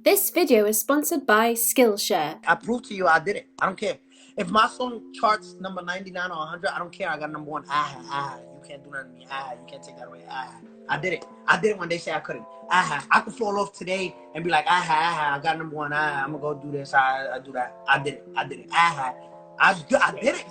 This video is sponsored by Skillshare. I prove to you I did it. I don't care. If my song charts number 99 or 100, I don't care. I got number one. You can't do nothing to me. You can't take that away. I did it. I did it when they say I couldn't. I could fall off today and be like, I got number one. I'm going to go do this. I do that. I did it. I did it. I did it.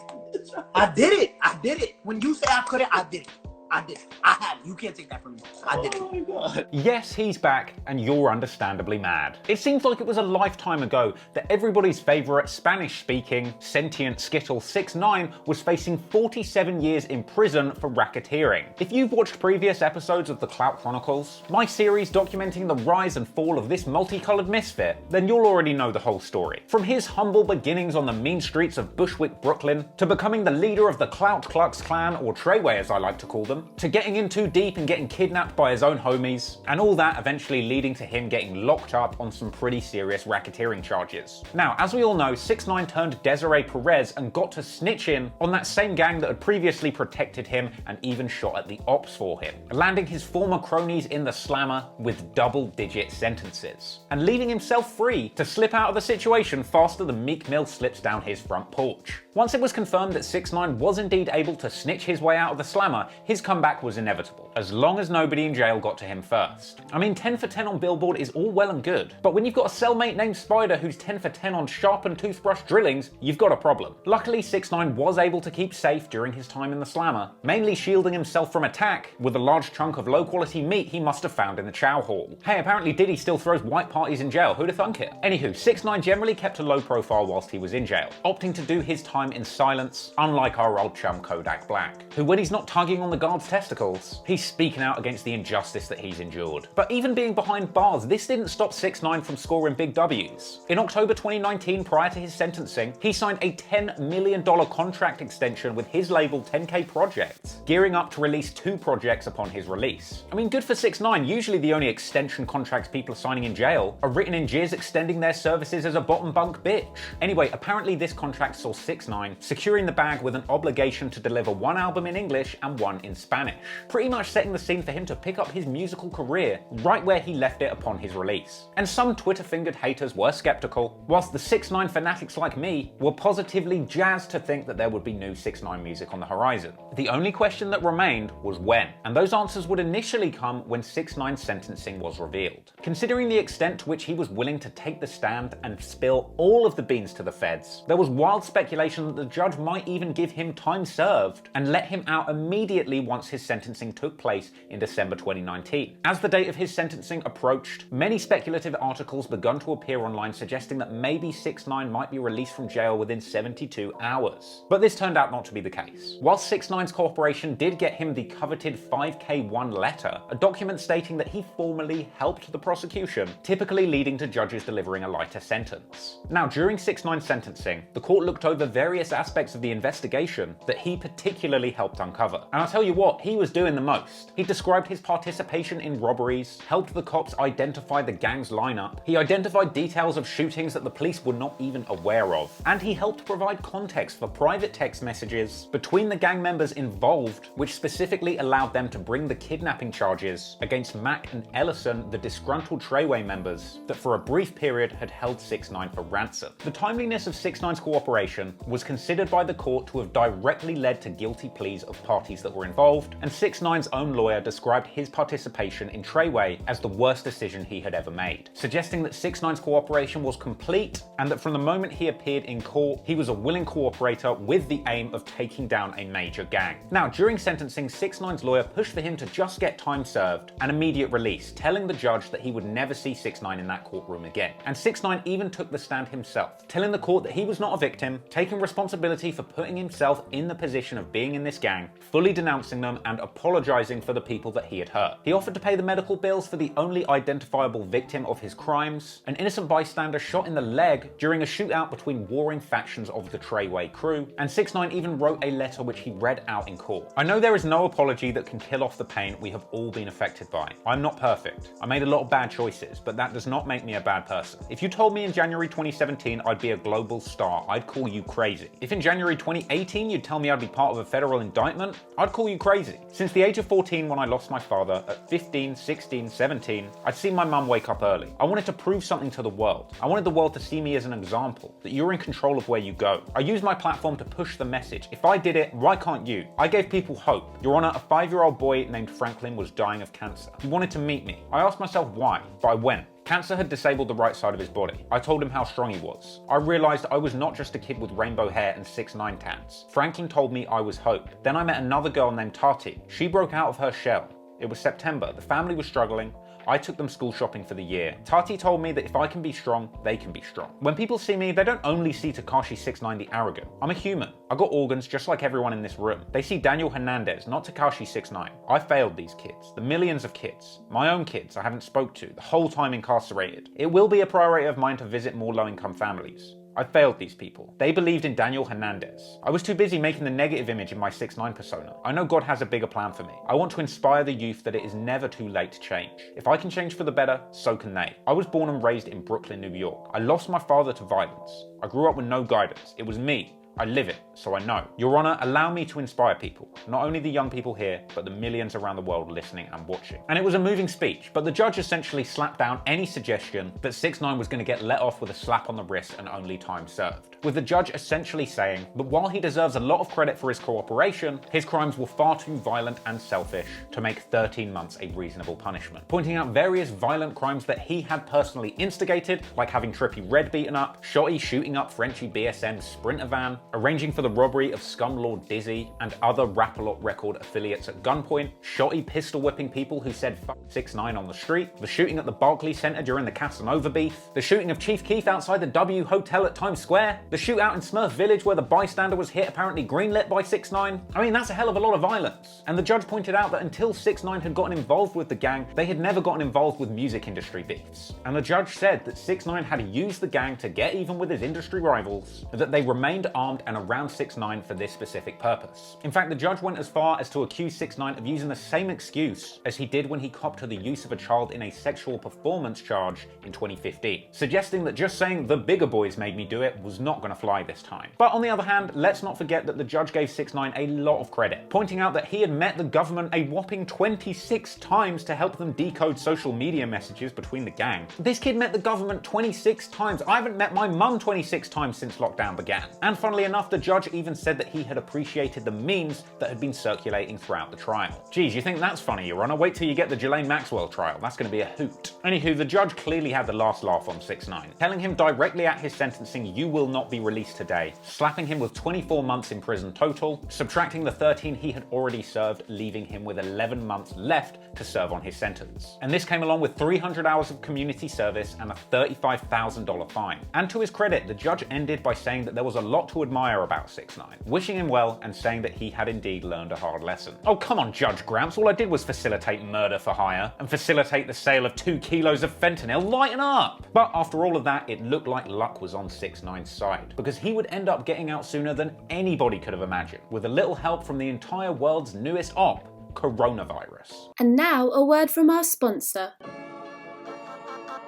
I did it. I did it. When you say I couldn't, I did it. I did it. I had it. You can't take that from me. I did it. Oh my God. Yes, he's back, and you're understandably mad. It seems like it was a lifetime ago that everybody's favourite Spanish-speaking, sentient skittle 6ix9ine was facing 47 years in prison for racketeering. If you've watched previous episodes of The Clout Chronicles, my series documenting the rise and fall of this multicoloured misfit, then you'll already know the whole story. From his humble beginnings on the mean streets of Bushwick, Brooklyn, to becoming the leader of the Clout Klux Klan, or Treyway as I like to call them, to getting in too deep and getting kidnapped by his own homies, and all that eventually leading to him getting locked up on some pretty serious racketeering charges. Now, as we all know, 6ix9ine turned Desiree Perez and got to snitch in on that same gang that had previously protected him and even shot at the ops for him, landing his former cronies in the slammer with double-digit sentences, and leaving himself free to slip out of the situation faster than Meek Mill slips down his front porch. Once it was confirmed that 6ix9ine was indeed able to snitch his way out of the slammer, his comeback was inevitable, as long as nobody in jail got to him first. I mean, 10 for 10 on Billboard is all well and good, but when you've got a cellmate named Spider who's 10 for 10 on sharpened toothbrush drillings, you've got a problem. Luckily, 6ix9ine was able to keep safe during his time in the slammer, mainly shielding himself from attack with a large chunk of low-quality meat he must have found in the chow hall. Hey, apparently Diddy still throws white parties in jail, who'da thunk it? Anywho, 6ix9ine generally kept a low profile whilst he was in jail, opting to do his time in silence, unlike our old chum Kodak Black, who when he's not tugging on the guard's testicles, he's speaking out against the injustice that he's endured. But even being behind bars, this didn't stop 6ix9ine from scoring big W's. In October 2019, prior to his sentencing, he signed a $10 million contract extension with his label 10K Projects, gearing up to release 2 projects upon his release. I mean, good for 6ix9ine. Usually the only extension contracts people are signing in jail are written in jizz extending their services as a bottom bunk bitch. Anyway, apparently this contract saw 6ix9ine securing the bag with an obligation to deliver 1 album in English and 1 in Spanish, pretty much setting the scene for him to pick up his musical career right where he left it upon his release. And some Twitter-fingered haters were skeptical, whilst the 6ix9ine fanatics like me were positively jazzed to think that there would be new 6ix9ine music on the horizon. The only question that remained was when, and those answers would initially come when 6ix9ine's sentencing was revealed. Considering the extent to which he was willing to take the stand and spill all of the beans to the feds, there was wild speculation that the judge might even give him time served and let him out immediately once his sentencing took place in December 2019. As the date of his sentencing approached, many speculative articles began to appear online suggesting that maybe 6ix9ine might be released from jail within 72 hours. But this turned out not to be the case. While 6ix9ine's corporation did get him the coveted 5K1 letter, a document stating that he formally helped the prosecution, typically leading to judges delivering a lighter sentence. Now, during 6ix9ine's sentencing, the court looked over various aspects of the investigation that he particularly helped uncover. And I'll tell you what, he was doing the most. He described his participation in robberies, helped the cops identify the gang's lineup, he identified details of shootings that the police were not even aware of, and he helped provide context for private text messages between the gang members involved, which specifically allowed them to bring the kidnapping charges against Mac and Ellison, the disgruntled Treyway members that for a brief period had held 6ix9ine for ransom. The timeliness of 6ix9ine's cooperation was considered by the court to have directly led to guilty pleas of parties that were involved, and 6ix9ine's own lawyer described his participation in Treyway as the worst decision he had ever made, suggesting that 6ix9ine's cooperation was complete and that from the moment he appeared in court, he was a willing cooperator with the aim of taking down a major gang. Now, during sentencing, 6ix9ine's lawyer pushed for him to just get time served and immediate release, telling the judge that he would never see 6ix9ine in that courtroom again. And 6ix9ine even took the stand himself, telling the court that he was not a victim, taking responsibility for putting himself in the position of being in this gang, fully denouncing them and apologizing for the people that he had hurt. He offered to pay the medical bills for the only identifiable victim of his crimes, an innocent bystander shot in the leg during a shootout between warring factions of the Treyway crew, and 6ix9ine even wrote a letter which he read out in court. I know there is no apology that can kill off the pain we have all been affected by. I'm not perfect. I made a lot of bad choices, but that does not make me a bad person. If you told me in January 2017 I'd be a global star, I'd call you crazy. If in January 2018 you'd tell me I'd be part of a federal indictment, I'd call you crazy. crazy. Since the age of 14 when I lost my father, at 15, 16, 17, I'd seen my mum wake up early. I wanted to prove something to the world. I wanted the world to see me as an example, that you're in control of where you go. I used my platform to push the message. If I did it, why can't you? I gave people hope. Your Honor, a 5-year-old boy named Franklin was dying of cancer. He wanted to meet me. I asked myself why, but I went. Cancer had disabled the right side of his body. I told him how strong he was. I realized I was not just a kid with rainbow hair and 6ix9ine tats. Franklin told me I was hope. Then I met another girl named Tati. She broke out of her shell. It was September. The family was struggling. I took them school shopping for the year. Tati told me that if I can be strong, they can be strong. When people see me, they don't only see Tekashi 6ix9ine the arrogant. I'm a human. I got organs just like everyone in this room. They see Daniel Hernandez, not Tekashi 6ix9ine. I failed these kids, the millions of kids, my own kids I haven't spoke to, the whole time incarcerated. It will be a priority of mine to visit more low-income families. I failed these people. They believed in Daniel Hernandez. I was too busy making the negative image in my 6ix9ine persona. I know God has a bigger plan for me. I want to inspire the youth that it is never too late to change. If I can change for the better, so can they. I was born and raised in Brooklyn, New York. I lost my father to violence. I grew up with no guidance. It was me. I live it, so I know. Your Honor, allow me to inspire people. Not only the young people here, but the millions around the world listening and watching. And it was a moving speech, but the judge essentially slapped down any suggestion that 6ix9ine was going to get let off with a slap on the wrist and only time served. With the judge essentially saying that while he deserves a lot of credit for his cooperation, his crimes were far too violent and selfish to make 13 months a reasonable punishment. Pointing out various violent crimes that he had personally instigated, like having Trippie Redd beaten up, Shotty shooting up Frenchie BSM's Sprinter van, arranging for the robbery of Scumlord Dizzy and other Rap-A-Lot record affiliates at gunpoint, Shotty pistol whipping people who said fuck 6ix9ine on the street, the shooting at the Barclays Center during the Casanova beef, the shooting of Chief Keef outside the W Hotel at Times Square, the shootout in Smurf Village where the bystander was hit apparently greenlit by 6ix9ine. I mean, that's a hell of a lot of violence. And the judge pointed out that until 6ix9ine had gotten involved with the gang, they had never gotten involved with music industry beefs. And the judge said that 6ix9ine had used the gang to get even with his industry rivals, and that they remained armed and around 6ix9ine for this specific purpose. In fact, the judge went as far as to accuse 6ix9ine of using the same excuse as he did when he copped to the use of a child in a sexual performance charge in 2015, suggesting that just saying the bigger boys made me do it was not going to fly this time. But on the other hand, let's not forget that the judge gave 6ix9ine a lot of credit, pointing out that he had met the government a whopping 26 times to help them decode social media messages between the gang. This kid met the government 26 times. I haven't met my mum 26 times since lockdown began. And funnily enough, the judge even said that he had appreciated the memes that had been circulating throughout the trial. Geez, you think that's funny, Your Honor? Wait till you get the Ghislaine Maxwell trial. That's going to be a hoot. Anywho, the judge clearly had the last laugh on 6ix9ine, telling him directly at his sentencing, "You will not be released today," slapping him with 24 months in prison total, subtracting the 13 he had already served, leaving him with 11 months left to serve on his sentence. And this came along with 300 hours of community service and a $35,000 fine. And to his credit, the judge ended by saying that there was a lot to admire about 6ix9ine, wishing him well and saying that he had indeed learned a hard lesson. Oh, come on, Judge Gramps. All I did was facilitate murder for hire and facilitate the sale of 2 kilos of fentanyl. Lighten up! But after all of that, it looked like luck was on 6ix9ine's side, because he would end up getting out sooner than anybody could have imagined, with a little help from the entire world's newest op, coronavirus. And now a word from our sponsor.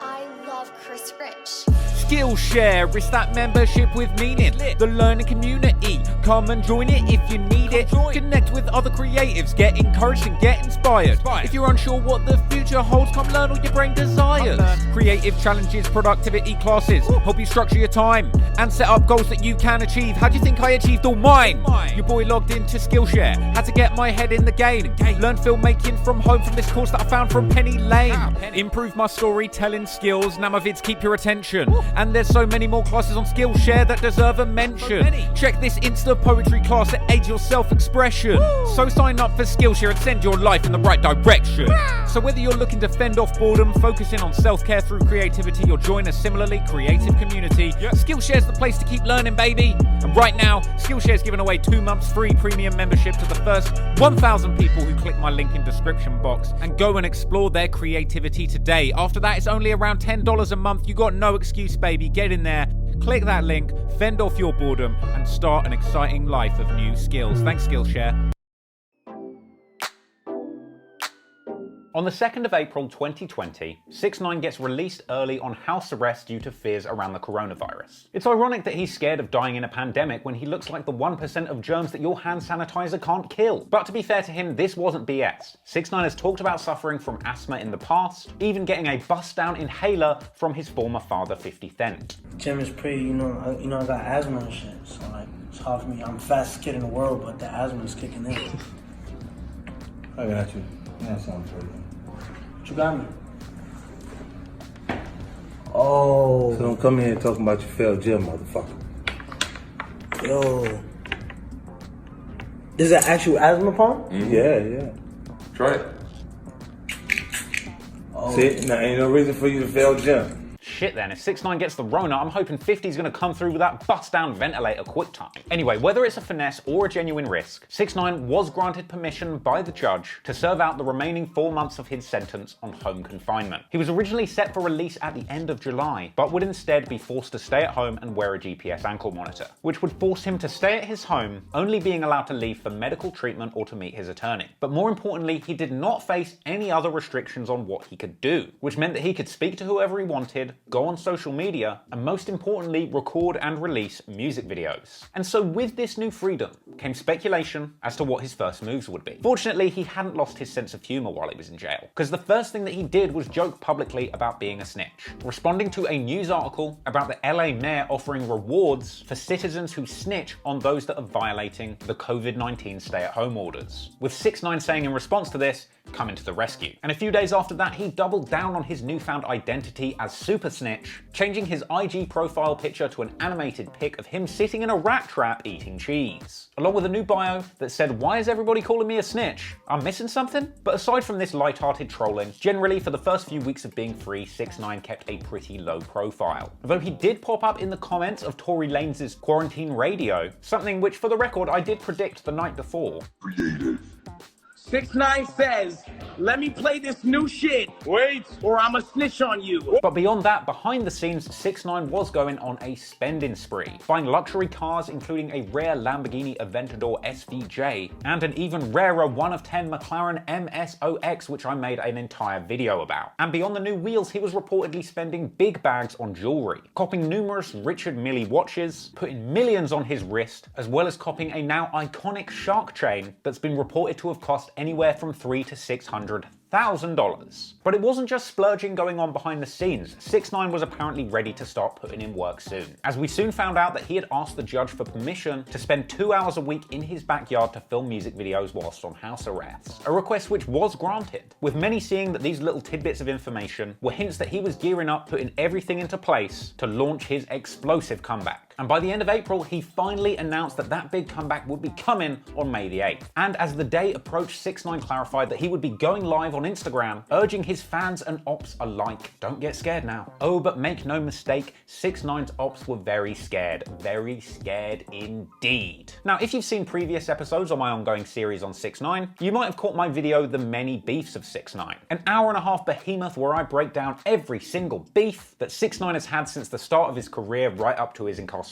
I love Chris Rich. Skillshare, it's that membership with meaning. The learning community, come and join it if you need it. Connect with other creatives, get encouraged and get inspired. If you're unsure what the future holds, come learn all your brain desires. Creative challenges, productivity classes, help you structure your time and set up goals that you can achieve. How do you think I achieved all mine? Your boy logged into Skillshare, had to get my head in the game. Learn filmmaking from home from this course that I found from Penny Lane. Improve my storytelling skills, now my vids keep your attention. And there's so many more classes on Skillshare that deserve a mention. Check this Insta poetry class that aids your self-expression. So sign up for Skillshare and send your life in the right direction. So whether you're looking to fend off boredom, focusing on self-care through creativity, or join a similarly creative community, Skillshare's the place to keep learning, baby. And right now, Skillshare's giving away 2 months free premium membership to the first 1,000 people who click my link in description box and go and explore their creativity today. After that, it's only around $10 a month. You got no excuse, baby. Get in there, click that link, fend off your boredom, and start an exciting life of new skills. Thanks, Skillshare. On the 2nd of April 2020, 6ix9ine gets released early on house arrest due to fears around the coronavirus. It's ironic that he's scared of dying in a pandemic when he looks like the 1% of germs that your hand sanitizer can't kill. But to be fair to him, this wasn't BS. 6ix9ine has talked about suffering from asthma in the past, even getting a bust-down inhaler from his former father, 50 Cent. Gym is pretty, I got asthma and shit, so like, it's hard for me. I'm the fastest kid in the world, but the asthma is kicking in. I got you. That sounds pretty. What you got me? Oh. So don't come here talking about your failed gym, motherfucker. Yo. This is an actual asthma pump? Yeah. Try it. Oh. See, now ain't no reason for you to fail gym. Shit then, if 6ix9ine gets the Rona, I'm hoping 50's gonna come through with that bust-down ventilator quick time. Anyway, whether it's a finesse or a genuine risk, 6ix9ine was granted permission by the judge to serve out the remaining 4 months of his sentence on home confinement. He was originally set for release at the end of July, but would instead be forced to stay at home and wear a GPS ankle monitor, which would force him to stay at his home, only being allowed to leave for medical treatment or to meet his attorney. But more importantly, he did not face any other restrictions on what he could do, which meant that he could speak to whoever he wanted, go on social media, and most importantly, record and release music videos. And so with this new freedom came speculation as to what his first moves would be. Fortunately, he hadn't lost his sense of humor while he was in jail, because the first thing that he did was joke publicly about being a snitch, responding to a news article about the LA mayor offering rewards for citizens who snitch on those that are violating the COVID-19 stay-at-home orders, with 6ix9ine saying in response to this, "Coming to the rescue." And a few days after that, he doubled down on his newfound identity as Super Snitch, changing his IG profile picture to an animated pic of him sitting in a rat trap eating cheese, along with a new bio that said, "Why is everybody calling me a snitch? I'm missing something?" But aside from this light-hearted trolling, generally for the first few weeks of being free, 6ix9ine kept a pretty low profile. Although he did pop up in the comments of Tory Lanez's Quarantine Radio, something which for the record I did predict the night before. 6ix9ine says, "Let me play this new shit. Wait, or I'ma snitch on you." But beyond that, behind the scenes, 6ix9ine was going on a spending spree, buying luxury cars including a rare Lamborghini Aventador SVJ and an even rarer 1 of 10 McLaren MSOX, which I made an entire video about. And beyond the new wheels, he was reportedly spending big bags on jewelry, copping numerous Richard Mille watches, putting millions on his wrist, as well as copping a now iconic shark chain that's been reported to have cost anywhere from $300,000 to $600,000. But it wasn't just splurging going on behind the scenes. 6ix9ine was apparently ready to start putting in work soon, as we soon found out that he had asked the judge for permission to spend 2 hours a week in his backyard to film music videos whilst on house arrest, a request which was granted, with many seeing that these little tidbits of information were hints that he was gearing up, putting everything into place to launch his explosive comeback. And by the end of April, he finally announced that that big comeback would be coming on May the 8th. And as the day approached, 6ix9ine clarified that he would be going live on Instagram, urging his fans and ops alike, don't get scared now. Oh, but make no mistake, 6ix9ine's ops were very scared indeed. Now, if you've seen previous episodes on my ongoing series on 6ix9ine, you might have caught my video, The Many Beefs of 6ix9ine, an hour-and-a-half behemoth where I break down every single beef that 6ix9ine has had since the start of his career right up to his incarceration.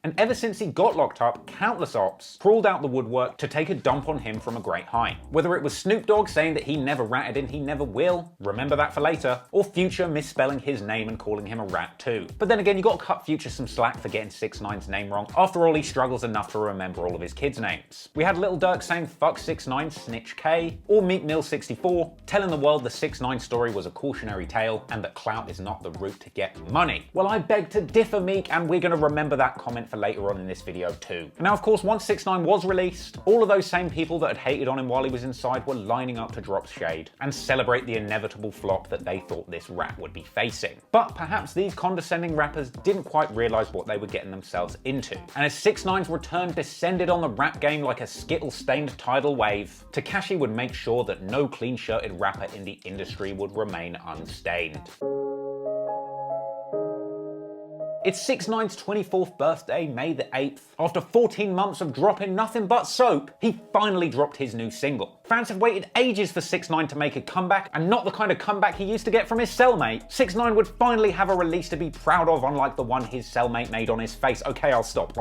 And ever since he got locked up, countless ops crawled out the woodwork to take a dump on him from a great height. Whether it was Snoop Dogg saying that he never ratted and he never will, remember that for later, or Future misspelling his name and calling him a rat too. But then again, you gotta cut Future some slack for getting 6ix9ine's name wrong. After all, he struggles enough to remember all of his kids' names. We had Lil Durk saying "fuck 6ix9ine, Snitch K," or Meek Mill 64 telling the world the 6ix9ine story was a cautionary tale and that clout is not the route to get money. Well, I beg to differ, Meek, and we're gonna remember that comment for later on in this video too. Now, of course, once 6ix9ine was released, all of those same people that had hated on him while he was inside were lining up to drop shade and celebrate the inevitable flop that they thought this rap would be facing. But perhaps these condescending rappers didn't quite realize what they were getting themselves into. And as 6ix9ine's return descended on the rap game like a Skittle-stained tidal wave, Tekashi would make sure that no clean-shirted rapper in the industry would remain unstained. It's 6IX9INE's 24th birthday, May the 8th. After 14 months of dropping nothing but soap, he finally dropped his new single. Fans have waited ages for 6IX9INE to make a comeback, and not the kind of comeback he used to get from his cellmate. 6IX9INE would finally have a release to be proud of, unlike the one his cellmate made on his face. Okay, I'll stop.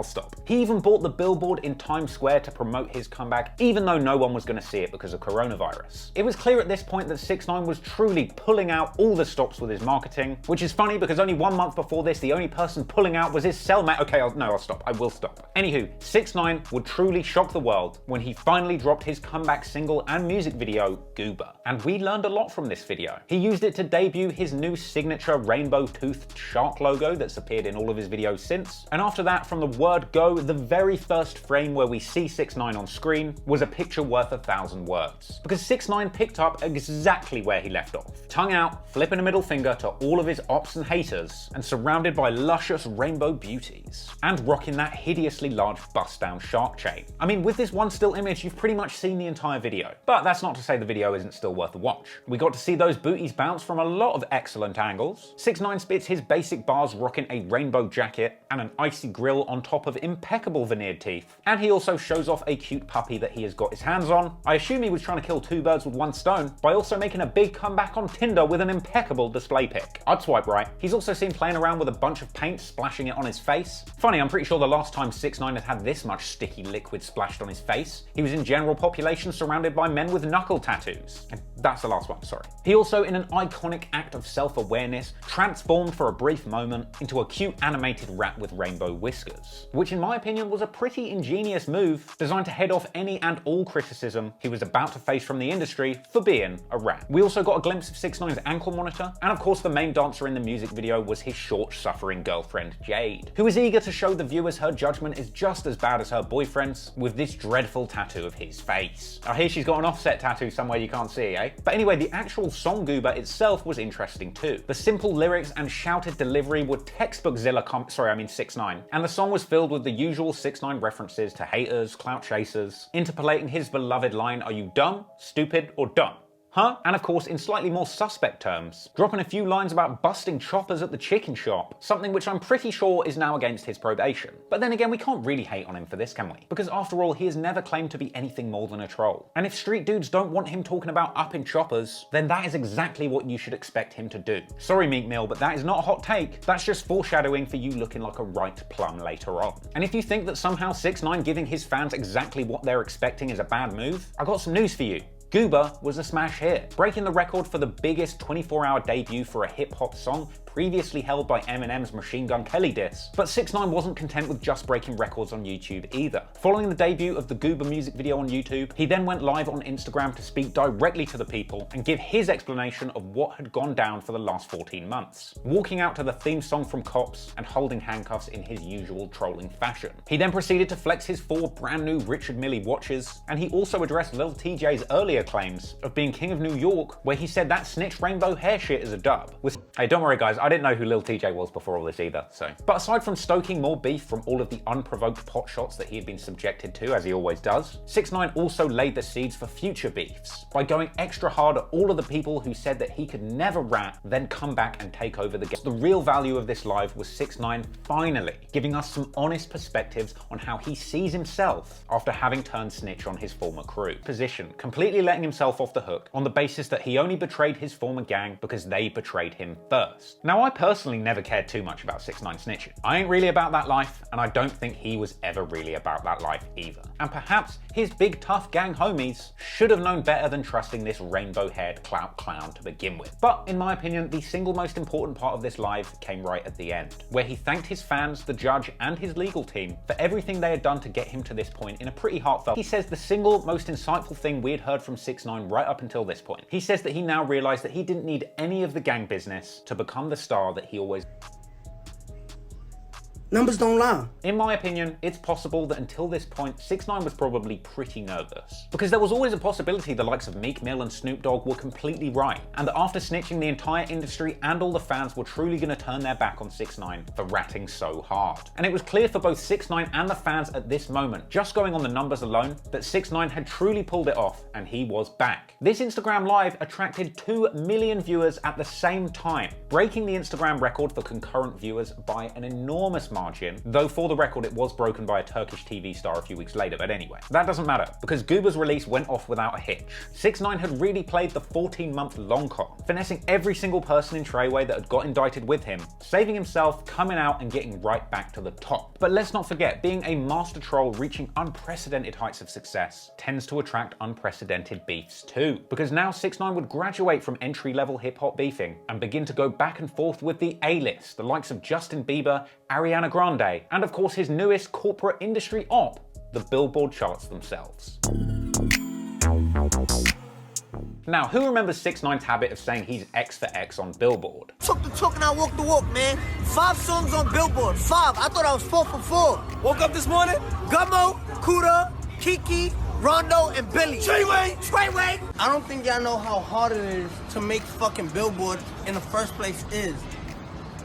He even bought the billboard in Times Square to promote his comeback, even though no one was going to see it because of coronavirus. It was clear at this point that 6IX9INE was truly pulling out all the stops with his marketing, which is funny because only 1 month before this, the only person pulling out was his cellmate. Okay, I'll stop. I will stop. Anywho, 6IX9INE would truly shock the world when he finally dropped his comeback single and music video, Goober. And we learned a lot from this video. He used it to debut his new signature rainbow-toothed shark logo that's appeared in all of his videos since. And after that, from the word go, the very first frame where we see 6IX9INE on screen was a picture worth 1,000 words. Because 6IX9INE picked up exactly where he left off. Tongue out, flipping a middle finger to all of his ops and haters, and surrounded by luscious rainbow beauties. And rocking that hideously large bust-down shark chain. I mean, with this one still image, you've pretty much seen the entire video. But that's not to say the video isn't still worth a watch. We got to see those booties bounce from a lot of excellent angles. 6IX9INE spits his basic bars rocking a rainbow jacket and an icy grill on top of impeccable veneered teeth. And he also shows off a cute puppy that he has got his hands on. I assume he was trying to kill 2 birds with 1 stone by also making a big comeback on Tinder with an impeccable display pic. I'd swipe right. He's also seen playing around with a bunch of paint, splashing it on his face. Funny, I'm pretty sure the last time 6IX9INE had this much sticky liquid splashed on his face, he was in general population surrounded by men with knuckle tattoos. And that's the last one, sorry. He also, in an iconic act of self-awareness, transformed for a brief moment into a cute animated rat with rainbow whiskers, which in my opinion was a pretty ingenious move designed to head off any and all criticism he was about to face from the industry for being a rat. We also got a glimpse of 6IX9INE's ankle monitor, and of course the main dancer in the music video was his short-suffering girlfriend Jade, who is eager to show the viewers her judgment is just as bad as her boyfriend's with this dreadful tattoo of his face. I hear she's got an offset tattoo somewhere you can't see, eh? But anyway, the actual song Goober itself was interesting too. The simple lyrics and shouted delivery were textbook Zilla 6IX9INE, and the song was filled with the usual 6IX9INE references to haters, clout chasers, interpolating his beloved line, "Are you dumb, stupid, or dumb?" Huh? And of course, in slightly more suspect terms, dropping a few lines about busting choppers at the chicken shop, something which I'm pretty sure is now against his probation. But then again, we can't really hate on him for this, can we? Because after all, he has never claimed to be anything more than a troll. And if street dudes don't want him talking about upping choppers, then that is exactly what you should expect him to do. Sorry, Meat Meal, but that is not a hot take. That's just foreshadowing for you looking like a ripe plum later on. And if you think that somehow 6IX9INE giving his fans exactly what they're expecting is a bad move, I got some news for you. Goober was a smash hit, breaking the record for the biggest 24-hour debut for a hip-hop song previously held by Eminem's Machine Gun Kelly diss. But 6IX9INE wasn't content with just breaking records on YouTube either. Following the debut of the Goober music video on YouTube, he then went live on Instagram to speak directly to the people and give his explanation of what had gone down for the last 14 months, walking out to the theme song from Cops and holding handcuffs in his usual trolling fashion. He then proceeded to flex his 4 brand new Richard Mille watches, and he also addressed Lil TJ's earlier claims of being king of New York, where he said that snitch rainbow hair shit is a dub. Hey, don't worry guys, I didn't know who Lil TJ was before all this either, so. But aside from stoking more beef from all of the unprovoked pot shots that he had been subjected to, as he always does, 6IX9INE also laid the seeds for future beefs by going extra hard at all of the people who said that he could never rap, then come back and take over the game. The real value of this live was 6IX9INE finally giving us some honest perspectives on how he sees himself after having turned snitch on his former crew. Position, completely letting himself off the hook on the basis that he only betrayed his former gang because they betrayed him first. Now, I personally never cared too much about 6IX9INE snitching. I ain't really about that life, and I don't think he was ever really about that life either. And perhaps his big tough gang homies should have known better than trusting this rainbow-haired clout clown to begin with. But in my opinion, the single most important part of this live came right at the end, where he thanked his fans, the judge, and his legal team for everything they had done to get him to this point in a pretty heartfelt. He says the single most insightful thing we had heard from 6IX9INE right up until this point. He says that he now realized that he didn't need any of the gang business to become the star that he always Numbers don't lie. In my opinion, it's possible that until this point, 6ix9ine was probably pretty nervous. Because there was always a possibility the likes of Meek Mill and Snoop Dogg were completely right, and that after snitching, the entire industry and all the fans were truly going to turn their back on 6ix9ine for ratting so hard. And it was clear for both 6ix9ine and the fans at this moment, just going on the numbers alone, that 6ix9ine had truly pulled it off, and he was back. This Instagram Live attracted 2 million viewers at the same time, breaking the Instagram record for concurrent viewers by an enormous margin, though for the record it was broken by a Turkish TV star a few weeks later, but anyway. That doesn't matter, because Goober's release went off without a hitch. 6ix9ine had really played the 14-month long con, finessing every single person in Treyway that had got indicted with him, saving himself, coming out and getting right back to the top. But let's not forget, being a master troll reaching unprecedented heights of success tends to attract unprecedented beefs too, because now 6ix9ine would graduate from entry-level hip-hop beefing and begin to go back and forth with the A-list, the likes of Justin Bieber, Ariana Grande, and of course his newest corporate industry op, the Billboard charts themselves. Now, who remembers 6ix9ine's habit of saying he's X for X on Billboard? Took the talk and I walked the walk, man. 5 songs on Billboard, 5. I thought I was 4 for 4. Woke up this morning, Gummo, Kuda, Kiki, Rondo, and Billy. Treyway! I don't think y'all know how hard it is to make fucking Billboard in the first place is.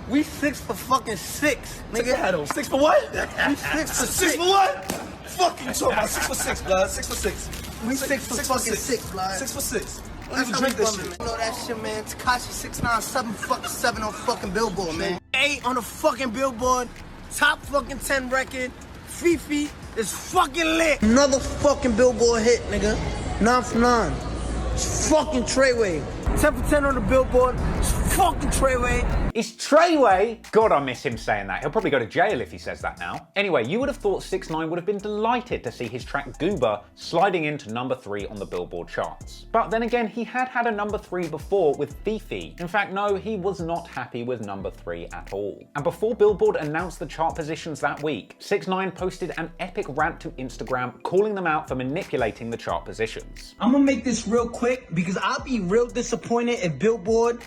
We 6 for fucking 6, nigga. 6 for what? We 6 for 6. 6 for what? Fuck you talking about 6 for 6, blood. 6 for 6. We 6 for fucking 6, blood. 6 for 6. I That's don't even how drink drink we this bumming, shit. man. You know that shit, man. Tekashi 6ix9ine, 7 on fucking Billboard, man. 8 on the fucking Billboard, top fucking 10 record. Fifi is fucking lit. Another fucking Billboard hit, nigga. 9 for 9. It's fucking Treyway. 10 for 10 on the Billboard. It's fucking Treyway. It's Treyway? God, I miss him saying that. He'll probably go to jail if he says that now. Anyway, you would have thought 6ix9ine would have been delighted to see his track Goober sliding into number 3 on the Billboard charts. But then again, he had had a number 3 before with Fifi. In fact, no, he was not happy with number 3 at all. And before Billboard announced the chart positions that week, 6ix9ine posted an epic rant to Instagram calling them out for manipulating the chart positions. I'm gonna make this real quick because I'll be real disappointed if Billboard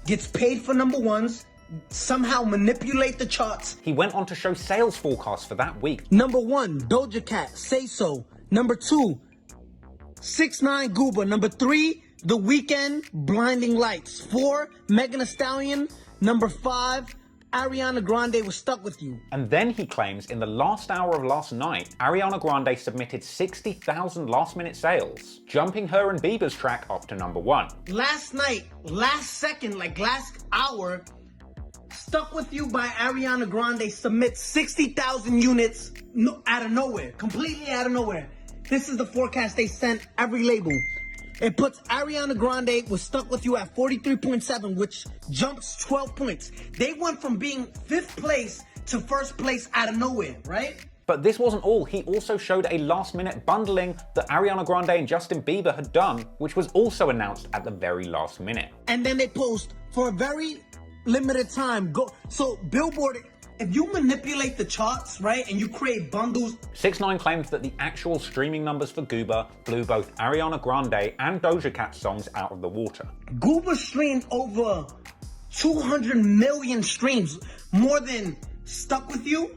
gets paid for number 1s, somehow manipulate the charts. He went on to show sales forecasts for that week. Number 1, Doja Cat, Say So. Number 2, 6ix9ine, Goober. Number 3, The Weeknd, Blinding Lights. 4, Megan Thee Stallion. Number 5, Ariana Grande Was Stuck With You. And then he claims in the last hour of last night, Ariana Grande submitted 60,000 last-minute sales, jumping her and Bieber's track up to number 1. Last night, last second, like last hour, Stuck With You by Ariana Grande submits 60,000 units out of nowhere, completely out of nowhere. This is the forecast they sent every label. It puts Ariana Grande Was Stuck With You at 43.7, which jumps 12 points. They went from being 5th place to 1st place out of nowhere, right? But this wasn't all. He also showed a last-minute bundling that Ariana Grande and Justin Bieber had done, which was also announced at the very last minute. And then they post, for a very limited time, go. So Billboard, if you manipulate the charts, right, and you create bundles. 6ix9ine claimed that the actual streaming numbers for Goober blew both Ariana Grande and Doja Cat songs out of the water. Goober streamed over 200 million streams, more than Stuck With You,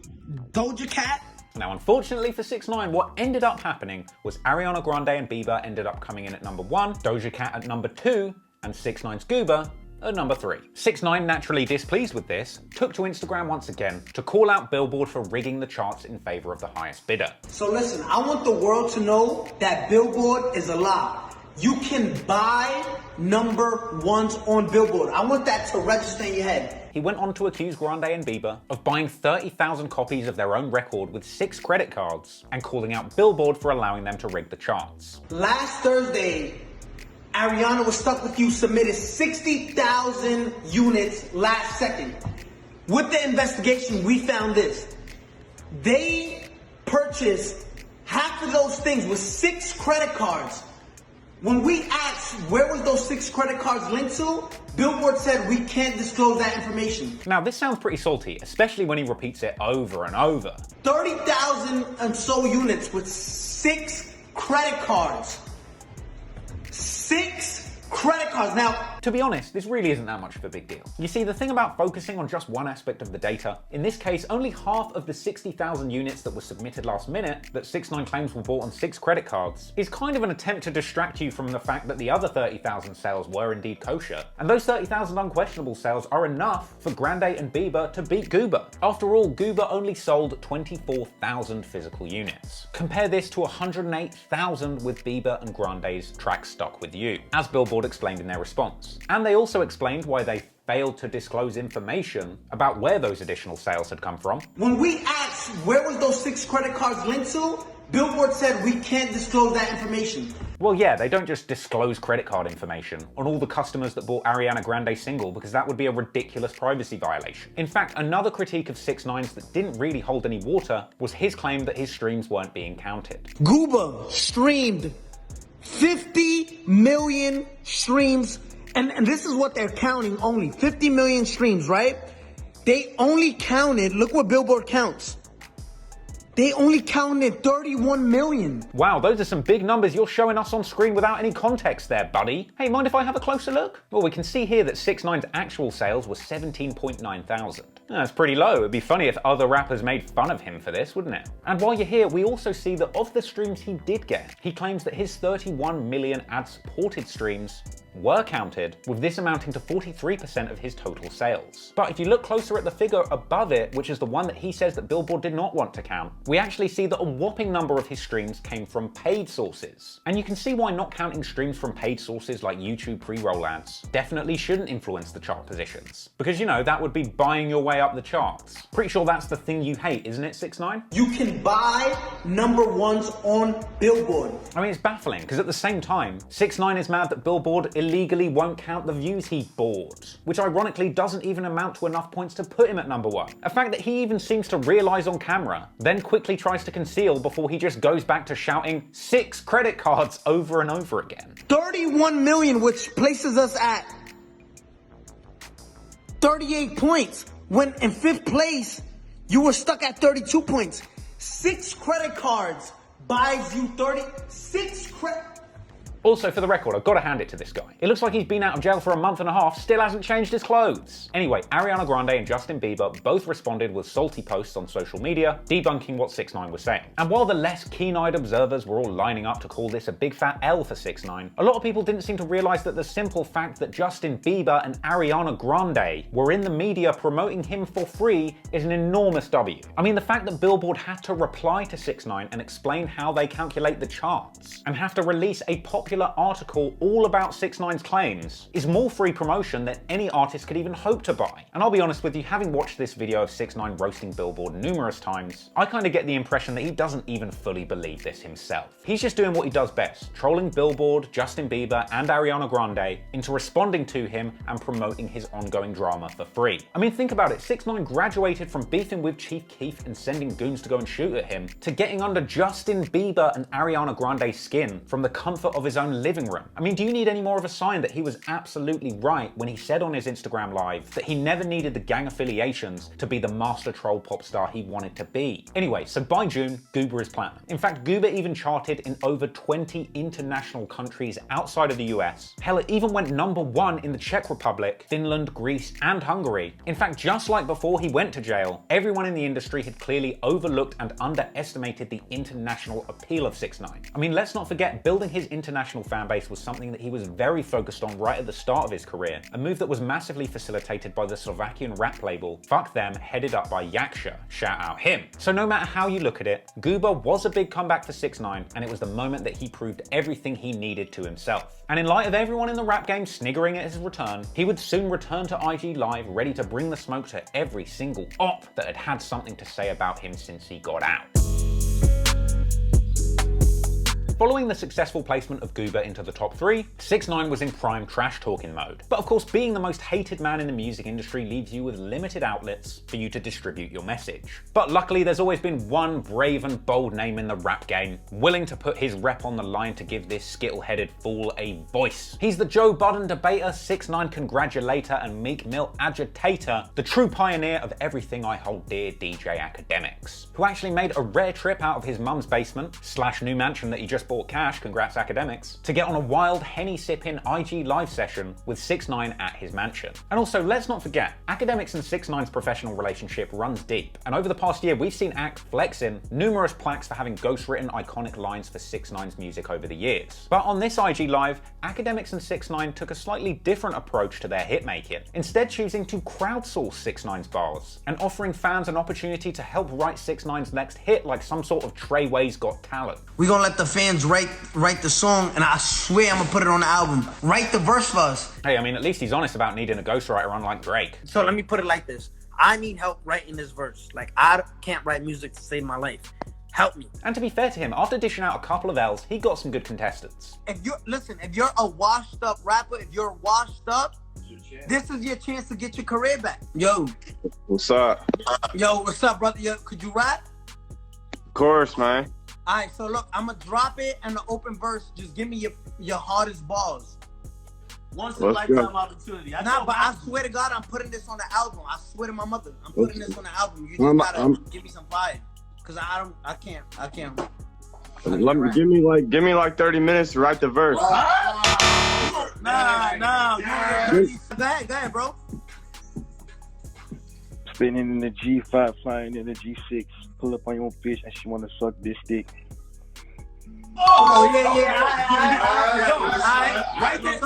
Doja Cat. Now, unfortunately for 6ix9ine, what ended up happening was Ariana Grande and Bieber ended up coming in at number 1, Doja Cat at number 2, and 6ix9ine's Goober at number 3. 6ix9ine, naturally displeased with this, took to Instagram once again to call out Billboard for rigging the charts in favor of the highest bidder. So listen, I want the world to know that Billboard is a lie. You can buy number 1s on Billboard. I want that to register in your head. He went on to accuse Grande and Bieber of buying 30,000 copies of their own record with 6 credit cards and calling out Billboard for allowing them to rig the charts. Last Thursday, Ariana Was Stuck With You submitted 60,000 units last second. With the investigation, we found this. They purchased half of those things with 6 credit cards. When we asked where was those 6 credit cards linked to, Billboard said we can't disclose that information. Now, this sounds pretty salty, especially when he repeats it over and over. 30,000 and so units with 6 credit cards. 6 credit cards. Now, to be honest, this really isn't that much of a big deal. You see, the thing about focusing on just one aspect of the data, in this case, only half of the 60,000 units that were submitted last minute that 6ix9ine claims were bought on 6 credit cards, is kind of an attempt to distract you from the fact that the other 30,000 sales were indeed kosher. And those 30,000 unquestionable sales are enough for Grande and Bieber to beat Goober. After all, Goober only sold 24,000 physical units. Compare this to 108,000 with Bieber and Grande's track Stuck With You, as Billboard explained in their response. And they also explained why they failed to disclose information about where those additional sales had come from. When we asked where was those 6 credit cards linked to, Billboard said we can't disclose that information. Well, yeah, they don't just disclose credit card information on all the customers that bought Ariana Grande's single, because that would be a ridiculous privacy violation. In fact, another critique of 6ix9ine's that didn't really hold any water was his claim that his streams weren't being counted. Goober streamed 50 million streams, and this is what they're counting only, 50 million streams, right? They only counted, look what Billboard counts. They only counted 31 million. Wow, those are some big numbers you're showing us on screen without any context there, buddy. Hey, mind if I have a closer look? Well, we can see here that 6ix9ine's actual sales were 17.9 thousand. That's pretty low. It'd be funny if other rappers made fun of him for this, wouldn't it? And while you're here, we also see that of the streams he did get, he claims that his 31 million ad-supported streams were counted, with this amounting to 43% of his total sales. But if you look closer at the figure above it, which is the one that he says that Billboard did not want to count, we actually see that a whopping number of his streams came from paid sources. And you can see why not counting streams from paid sources like YouTube pre-roll ads definitely shouldn't influence the chart positions. Because, you know, that would be buying your way up the charts. Pretty sure that's the thing you hate, isn't it, 6ix9ine? You can buy #1s on Billboard. I mean, it's baffling, because at the same time, 6ix9ine is mad that Billboard illegally won't count the views he bought, which ironically doesn't even amount to enough points to put him at #1. A fact that he even seems to realize on camera, then quickly tries to conceal before he just goes back to shouting 6 credit cards over and over again. 31 million, which places us at 38 points, when in 5th place, you were stuck at 32 points. 6 credit cards buys you 36 credit. Also, for the record, I've got to hand it to this guy. It looks like he's been out of jail for a month and a half, still hasn't changed his clothes. Anyway, Ariana Grande and Justin Bieber both responded with salty posts on social media, debunking what 6ix9ine was saying. And while the less keen-eyed observers were all lining up to call this a big fat L for 6ix9ine, a lot of people didn't seem to realize that the simple fact that Justin Bieber and Ariana Grande were in the media promoting him for free is an enormous W. I mean, the fact that Billboard had to reply to 6ix9ine and explain how they calculate the charts, and have to release a popular article all about 6ix9ine's claims, is more free promotion than any artist could even hope to buy. And I'll be honest with you, having watched this video of 6ix9ine roasting Billboard numerous times, I kind of get the impression that he doesn't even fully believe this himself. He's just doing what he does best, trolling Billboard, Justin Bieber, and Ariana Grande into responding to him and promoting his ongoing drama for free. I mean, think about it, 6ix9ine graduated from beefing with Chief Keef and sending goons to go and shoot at him, to getting under Justin Bieber and Ariana Grande's skin from the comfort of his own living room. I mean, do you need any more of a sign that he was absolutely right when he said on his Instagram live that he never needed the gang affiliations to be the master troll pop star he wanted to be? Anyway, so by June, Goober is platinum. In fact, Goober even charted in over 20 international countries outside of the US. Hell, it even went #1 in the Czech Republic, Finland, Greece, and Hungary. In fact, just like before he went to jail, everyone in the industry had clearly overlooked and underestimated the international appeal of 6ix9ine. I mean, let's not forget, building his international fan base was something that he was very focused on right at the start of his career, a move that was massively facilitated by the Slovakian rap label Fuck Them, headed up by Yaksha, shout out him. So no matter how you look at it, Goober was a big comeback for 6ix9ine, and it was the moment that he proved everything he needed to himself. And in light of everyone in the rap game sniggering at his return, he would soon return to IG Live ready to bring the smoke to every single op that had had something to say about him since he got out. Following the successful placement of Goober into the top 3, 6ix9ine was in prime trash talking mode. But of course, being the most hated man in the music industry leaves you with limited outlets for you to distribute your message. But luckily, there's always been one brave and bold name in the rap game, willing to put his rep on the line to give this skittle-headed fool a voice. He's the Joe Budden debater, 6ix9ine congratulator, and Meek Mill agitator, the true pioneer of everything I hold dear, DJ Academics, who actually made a rare trip out of his mum's basement / new mansion that he just bought cash, congrats academics, to get on a wild Henny-sipping IG live session with 6ix9ine at his mansion. And also, let's not forget, Academics and 6ix9ine's professional relationship runs deep, and over the past year we've seen Ack flexing numerous plaques for having ghostwritten iconic lines for 6ix9ine's music over the years. But on this IG live, Academics and 6ix9ine took a slightly different approach to their hitmaking, instead choosing to crowdsource 6ix9ine's bars, and offering fans an opportunity to help write 6ix9ine's next hit like some sort of Treyway's Got Talent. We gonna let the fans write the song, and I swear I'm gonna put it on the album. Write the verse for us. Hey, I mean, at least he's honest about needing a ghostwriter, unlike Drake. So let me put it like this. I need help writing this verse. Like, I can't write music to save my life. Help me. And to be fair to him, after dishing out a couple of L's, he got some good contestants. If you're a washed up rapper, if you're washed up, this is your chance to get your career back. Yo. What's up? Yo, what's up, brother? Yo, could you rap? Of course, man. All right, so look, I'm gonna drop it and the open verse. Just give me your hardest balls. Once in a lifetime opportunity. But I swear to God, I'm putting this on the album. I swear to my mother, I'm putting this on the album. You just gotta give me some fire, cause I can't. Give me like 30 minutes to write the verse. Nah. Go ahead, bro. Spinning in the G5, flying in the G6. Pull up on your bitch and she wanna suck this dick. Oh yeah. Right there.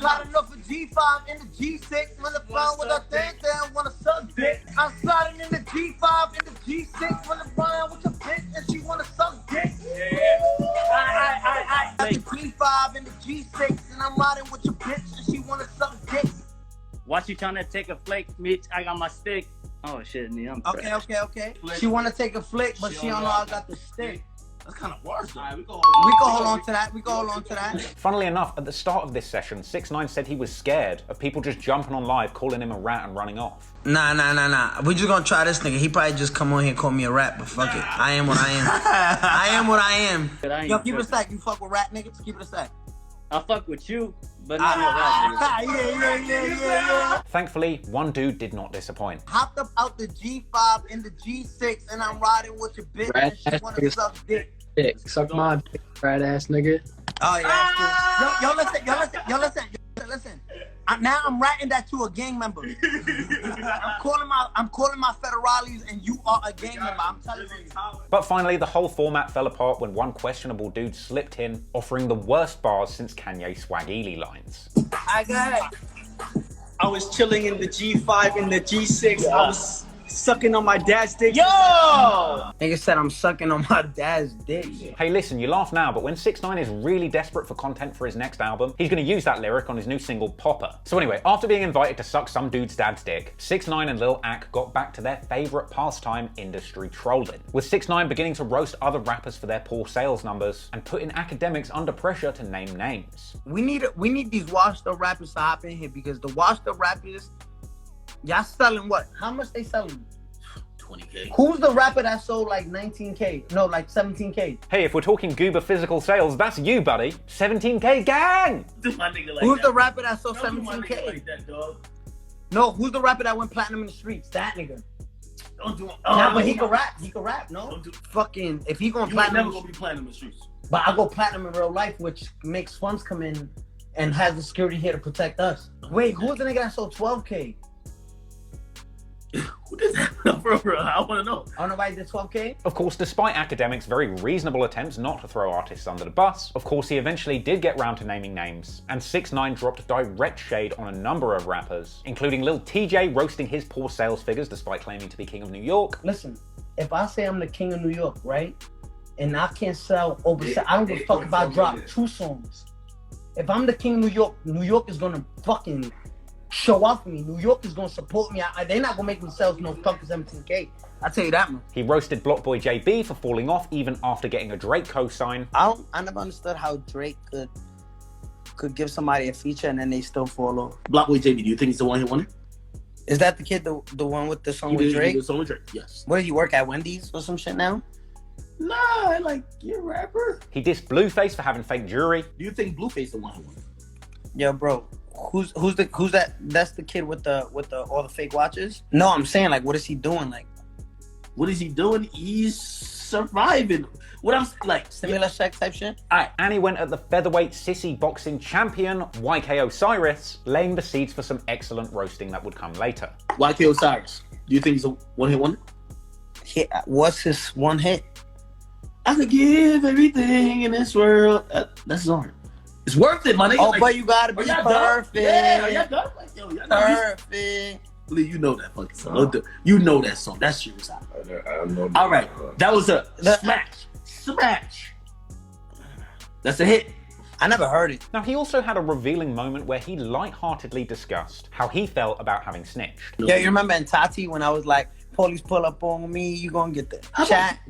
Slide enough for G5 in the G6 when the phone with a thing down wanna suck dick. I'm sliding in the G5 in the G6 when the phone with a bitch and she wanna suck dick. I got the G5 in the G6 and I'm riding with your bitch and she wanna suck dick. Watch you trying to take a flake, bitch. I got my stick. Oh shit, me. I'm Okay. She wanna take a flick, but she don't know I got the stick. That's kind of worse. Right, we can hold on to that. Funnily enough, at the start of this session, 6ix9ine said he was scared of people just jumping on live, calling him a rat and running off. Nah. We just gonna try this nigga. He probably just come on here and call me a rat, but fuck it. I am what I am. I am what I am. Yo, keep it a stack. You fuck with rat niggas? Keep it a stack. I fuck with you, but not with rat niggas. Yeah. Thankfully, one dude did not disappoint. Hopped up out the G5 in the G6 and I'm riding with your bitch and she wanna suck dick. Suck my dick, rat ass nigga. Oh yeah. Yo, listen. Now I'm ratting that to a gang member. I'm calling my federales and you are a gang member. I'm telling you. But finally, the whole format fell apart when one questionable dude slipped in, offering the worst bars since Kanye Swag-Ely lines. I was chilling in the G5 and the G6. I was sucking on my dad's dick. Yo! Nigga said I'm sucking on my dad's dick. Hey listen, you laugh now, but when 6ix9ine is really desperate for content for his next album, he's gonna use that lyric on his new single, Popper. So anyway, after being invited to suck some dude's dad's dick, 6ix9ine and Lil Ack got back to their favorite pastime, industry trolling, with 6ix9ine beginning to roast other rappers for their poor sales numbers and putting academics under pressure to name names. We need these washed up rappers to hop in here because the washed up rappers, y'all selling what? How much they selling? 20K. Who's the rapper that sold like 19K? No, like 17K. Hey, if we're talking goober physical sales, that's you, buddy. 17K gang! Who's the rapper that sold 17K? Like that, dog. No, who's the rapper that went platinum in the streets? That nigga. Don't do it. Nah, but he can rap. He can rap, no? Fucking, if he going platinum. Never gonna be platinum in the streets. But I go platinum in real life, which makes funds come in and has the security here to protect us. Wait, who's the nigga that sold 12K? Who did that? For real, I want to know. Oh, nobody did 12K? Of course, despite academics' very reasonable attempts not to throw artists under the bus, of course he eventually did get round to naming names, and 6ix9ine dropped direct shade on a number of rappers, including Lil TJ roasting his poor sales figures despite claiming to be king of New York. Listen, if I say I'm the king of New York, right, and I can't sell over, I don't give a fuck if I drop 2 songs. If I'm the king of New York is gonna fucking show up for me. New York is gonna support me. They're not gonna make me sell no fucking 17K. I tell you that, man. He roasted Blockboy JB for falling off even after getting a Drake co-sign. I never understood how Drake could give somebody a feature and then they still fall off. Blockboy JB, do you think he's the one who won it? Is that the kid, the one with the song with Drake? The song with Drake, yes. Where do you work at, Wendy's or some shit now? Nah, like, you're a rapper. He dissed Blueface for having fake jewelry. Do you think Blueface the one who won it? Yo, bro. Who's that? That's the kid with the all the fake watches? No, I'm saying, like, what is he doing? Like, what is he doing? He's surviving. What I'm like, stimulus check type shit. All right. And he went at the featherweight sissy boxing champion YK Osiris, laying the seeds for some excellent roasting that would come later. YK Osiris, do you think he's a one-hit wonder? Yeah, what's his one hit? I could give everything in this world. That's his arm. It's worth it, my nigga. Oh, but you gotta be perfect. Yeah, y'all done? Like, yo, y'all perfect. Lee, you know that fucking song. You know that song. That shit was hot. I know. All right, that was a smash. That's a hit. I never heard it. Now, he also had a revealing moment where he lightheartedly discussed how he felt about having snitched. Yeah, you remember in Tati when I was like, police pull up on me, you gonna get the chat.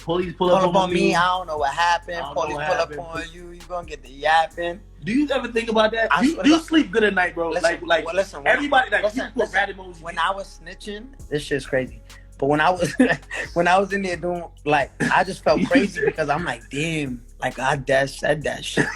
Police pull up on me. I don't know what happened. Police pull up on you, you gonna get the yapping. Do you ever think about that? Do you sleep good at night, bro? Listen, everybody, when I was snitching, this shit's crazy. But when I was in there doing, like, I just felt crazy because I'm like, damn, like I said that shit.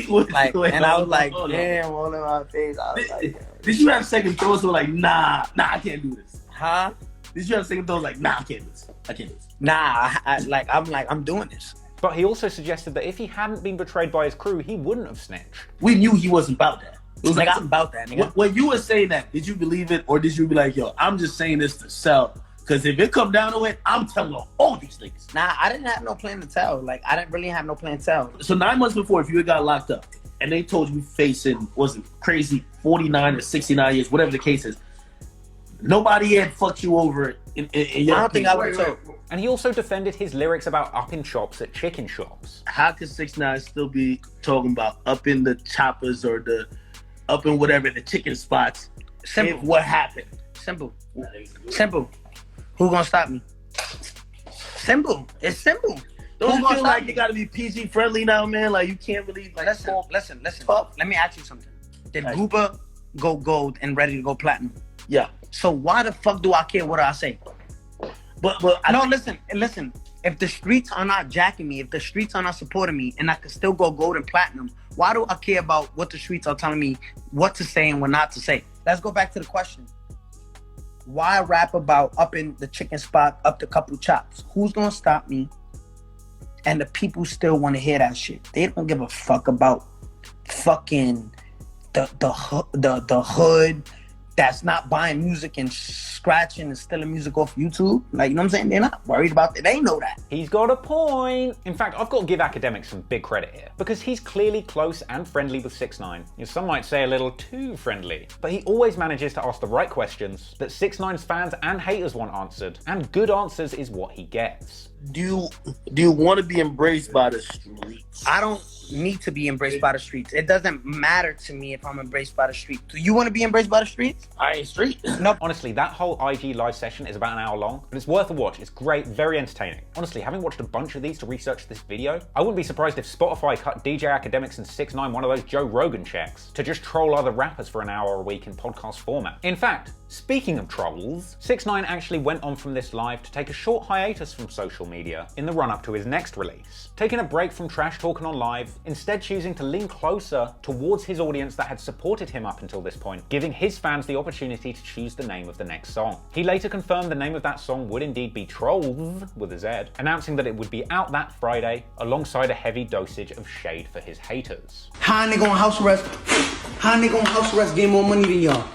Like, and I was like, damn, all in my face. I was like, did you have second thoughts or like, nah, I can't do this? Huh? Did you have second thoughts like, nah, I can't do this? Nah, I'm doing this. But he also suggested that if he hadn't been betrayed by his crew, he wouldn't have snitched. We knew he wasn't about that. It was like, I'm about that, nigga. When you were saying that, did you believe it or did you be like, yo, I'm just saying this to sell? Because if it come down to it, I'm telling all these niggas. Nah, I didn't have no plan to tell. Like, I didn't really have no plan to tell. So 9 months before, if you had got locked up and they told you facing, wasn't crazy, 49 or 69 years, whatever the case is, nobody had fucked you over in your I don't think I would have. And he also defended his lyrics about upping chops at chicken shops. How could 6ix9ine still be talking about upping the choppers or upping whatever the chicken spots? Simple. What happened? Simple. Who gonna stop me? Simple. It's simple. Don't you feel like you gotta be PG friendly now, man? Like you can't really like listen. Let me ask you something. Did Gooba go gold and ready to go platinum? Yeah. So why the fuck do I care what I say? But listen. If the streets are not jacking me, if the streets are not supporting me, and I can still go gold and platinum, why do I care about what the streets are telling me what to say and what not to say? Let's go back to the question. Why rap about upping the chicken spot, up the couple chops? Who's gonna stop me? And the people still want to hear that shit. They don't give a fuck about fucking the hood that's not buying music and scratching and stealing music off YouTube. Like, you know what I'm saying? They're not worried about it. They know that. He's got a point. In fact, I've got to give academics some big credit here, because he's clearly close and friendly with 6ix9ine. Some might say a little too friendly, but he always manages to ask the right questions that 6ix9ine's fans and haters want answered, and good answers is what he gets. Do you want to be embraced by the streets? I don't need to be embraced by the streets. It doesn't matter to me if I'm embraced by the streets. Do you want to be embraced by the streets? I ain't street. No. Honestly, that whole IG live session is about an hour long, but it's worth a watch. It's great, very entertaining. Honestly, having watched a bunch of these to research this video, I wouldn't be surprised if Spotify cut DJ Academics and 6ix9ine one of those Joe Rogan checks to just troll other rappers for an hour a week in podcast format. In fact, speaking of trolls, 6ix9ine actually went on from this live to take a short hiatus from social media in the run-up to his next release, taking a break from trash talking on live, instead choosing to lean closer towards his audience that had supported him up until this point, giving his fans the opportunity to choose the name of the next song. He later confirmed the name of that song would indeed be Trolls with a Z, announcing that it would be out that Friday alongside a heavy dosage of shade for his haters. How a nigga on house arrest? How a nigga on house arrest getting more money than y'all?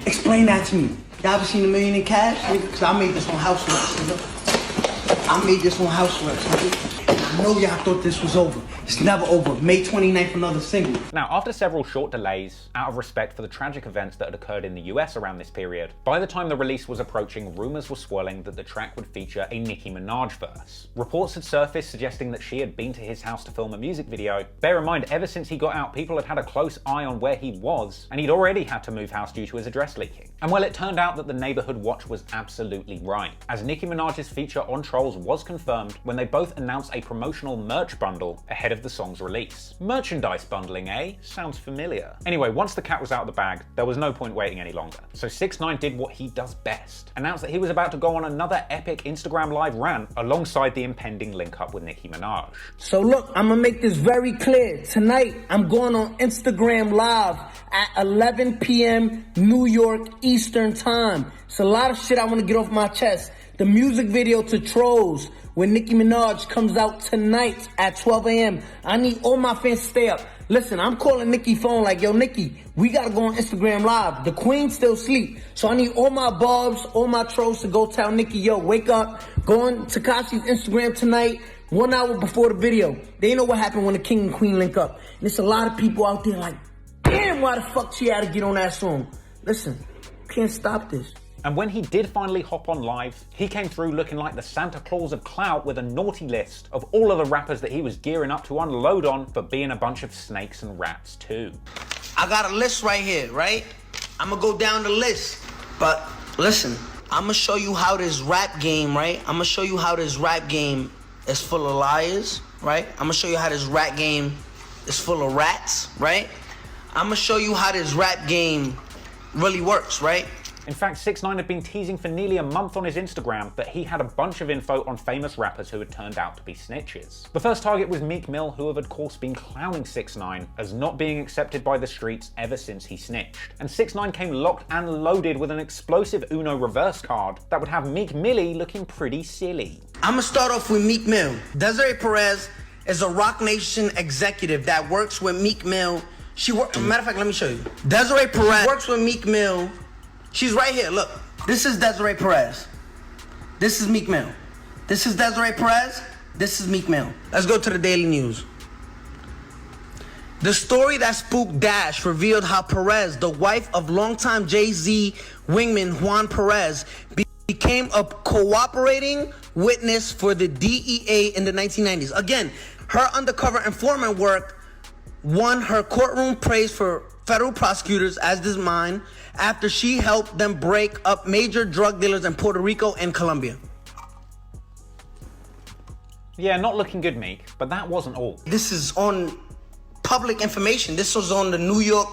Explain that to me. Y'all ever seen $1 million in cash? Nigga? Cause I made this on house arrest, nigga. I made this on house arrest, nigga. I know y'all thought this was over. It's never over. May 29th, another single. Now, after several short delays, out of respect for the tragic events that had occurred in the US around this period, by the time the release was approaching, rumors were swirling that the track would feature a Nicki Minaj verse. Reports had surfaced suggesting that she had been to his house to film a music video. Bear in mind, ever since he got out, people had had a close eye on where he was, and he'd already had to move house due to his address leaking. And well, it turned out that the neighborhood watch was absolutely right, as Nicki Minaj's feature on Trolls was confirmed when they both announced a promotional merch bundle ahead of the song's release. Merchandise bundling, eh? Sounds familiar. Anyway, once the cat was out of the bag, there was no point waiting any longer. So 6ix9ine did what he does best, announced that he was about to go on another epic Instagram live rant alongside the impending link up with Nicki Minaj. So look, I'm gonna make this very clear. Tonight, I'm going on Instagram Live at 11 p.m. New York Eastern Time. It's a lot of shit I want to get off my chest. The music video to Trolls with Nicki Minaj comes out tonight at 12 a.m. I need all my fans to stay up. Listen, I'm calling Nicki phone like, yo, Nicki, we gotta go on Instagram Live. The queen still sleep. So I need all my bobs, all my trolls to go tell Nicki, yo, wake up. Go on Tekashi's Instagram tonight, 1 hour before the video. They know what happened when the king and queen link up. And there's a lot of people out there like, damn, why the fuck she had to get on that song? Listen, can't stop this. And when he did finally hop on live, he came through looking like the Santa Claus of clout with a naughty list of all of the rappers that he was gearing up to unload on for being a bunch of snakes and rats too. I got a list right here, right? I'm gonna go down the list. But listen, I'm gonna show you how this rap game, right? I'm gonna show you how this rap game is full of liars, right? I'm gonna show you how this rap game is full of rats, right? I'm gonna show you how this rap game really works, right? In fact, 6ix9ine had been teasing for nearly a month on his Instagram that he had a bunch of info on famous rappers who had turned out to be snitches. The first target was Meek Mill, who have of course been clowning 6ix9ine as not being accepted by the streets ever since he snitched. And 6ix9ine came locked and loaded with an explosive Uno reverse card that would have Meek Millie looking pretty silly. I'm gonna start off with Meek Mill. Desiree Perez is a Roc Nation executive that works with Meek Mill. Matter of fact, let me show you. Desiree Perez works with Meek Mill. She's right here, look. This is Desiree Perez. This is Meek Mill. This is Desiree Perez. This is Meek Mill. Let's go to the Daily News. The story that spooked Dash revealed how Perez, the wife of longtime Jay-Z wingman Juan Perez, became a cooperating witness for the DEA in the 1990s. Again, her undercover informant work won her courtroom praise for federal prosecutors, as does mine, after she helped them break up major drug dealers in Puerto Rico and Colombia. Yeah, not looking good, Meek, but that wasn't all. This is on public information. This was on the New York,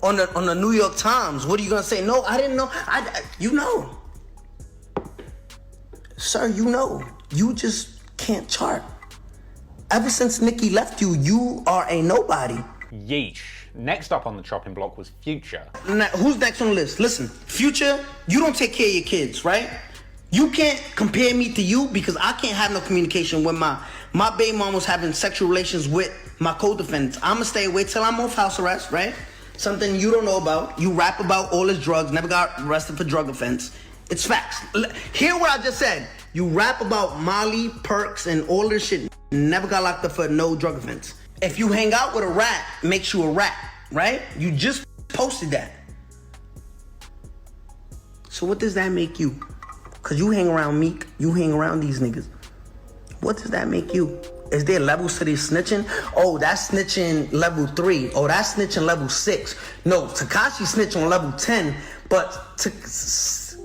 on the New York Times. What are you gonna say? No, I didn't know. You know, sir. You know, you just can't chart. Ever since Nicki left you, you are a nobody. Yeesh. Next up on the chopping block was Future. Now, who's next on the list? Listen, Future, you don't take care of your kids, right? You can't compare me to you because I can't have no communication with my baby mom was having sexual relations with my co-defendants. I'm gonna stay away till I'm off house arrest, right? Something you don't know about. You rap about all his drugs, never got arrested for drug offense. It's facts. Hear what I just said. You rap about Molly, perks, and all this shit, never got locked up for no drug offense. If you hang out with a rat, makes you a rat, right? You just posted that. So what does that make you? Cause you hang around Meek, you hang around these niggas. What does that make you? Is there levels to this snitching? Oh, that's snitching level 3. Oh, that's snitching level 6. No, Tekashi snitch on level 10, but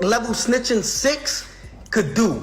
level snitching 6 could do.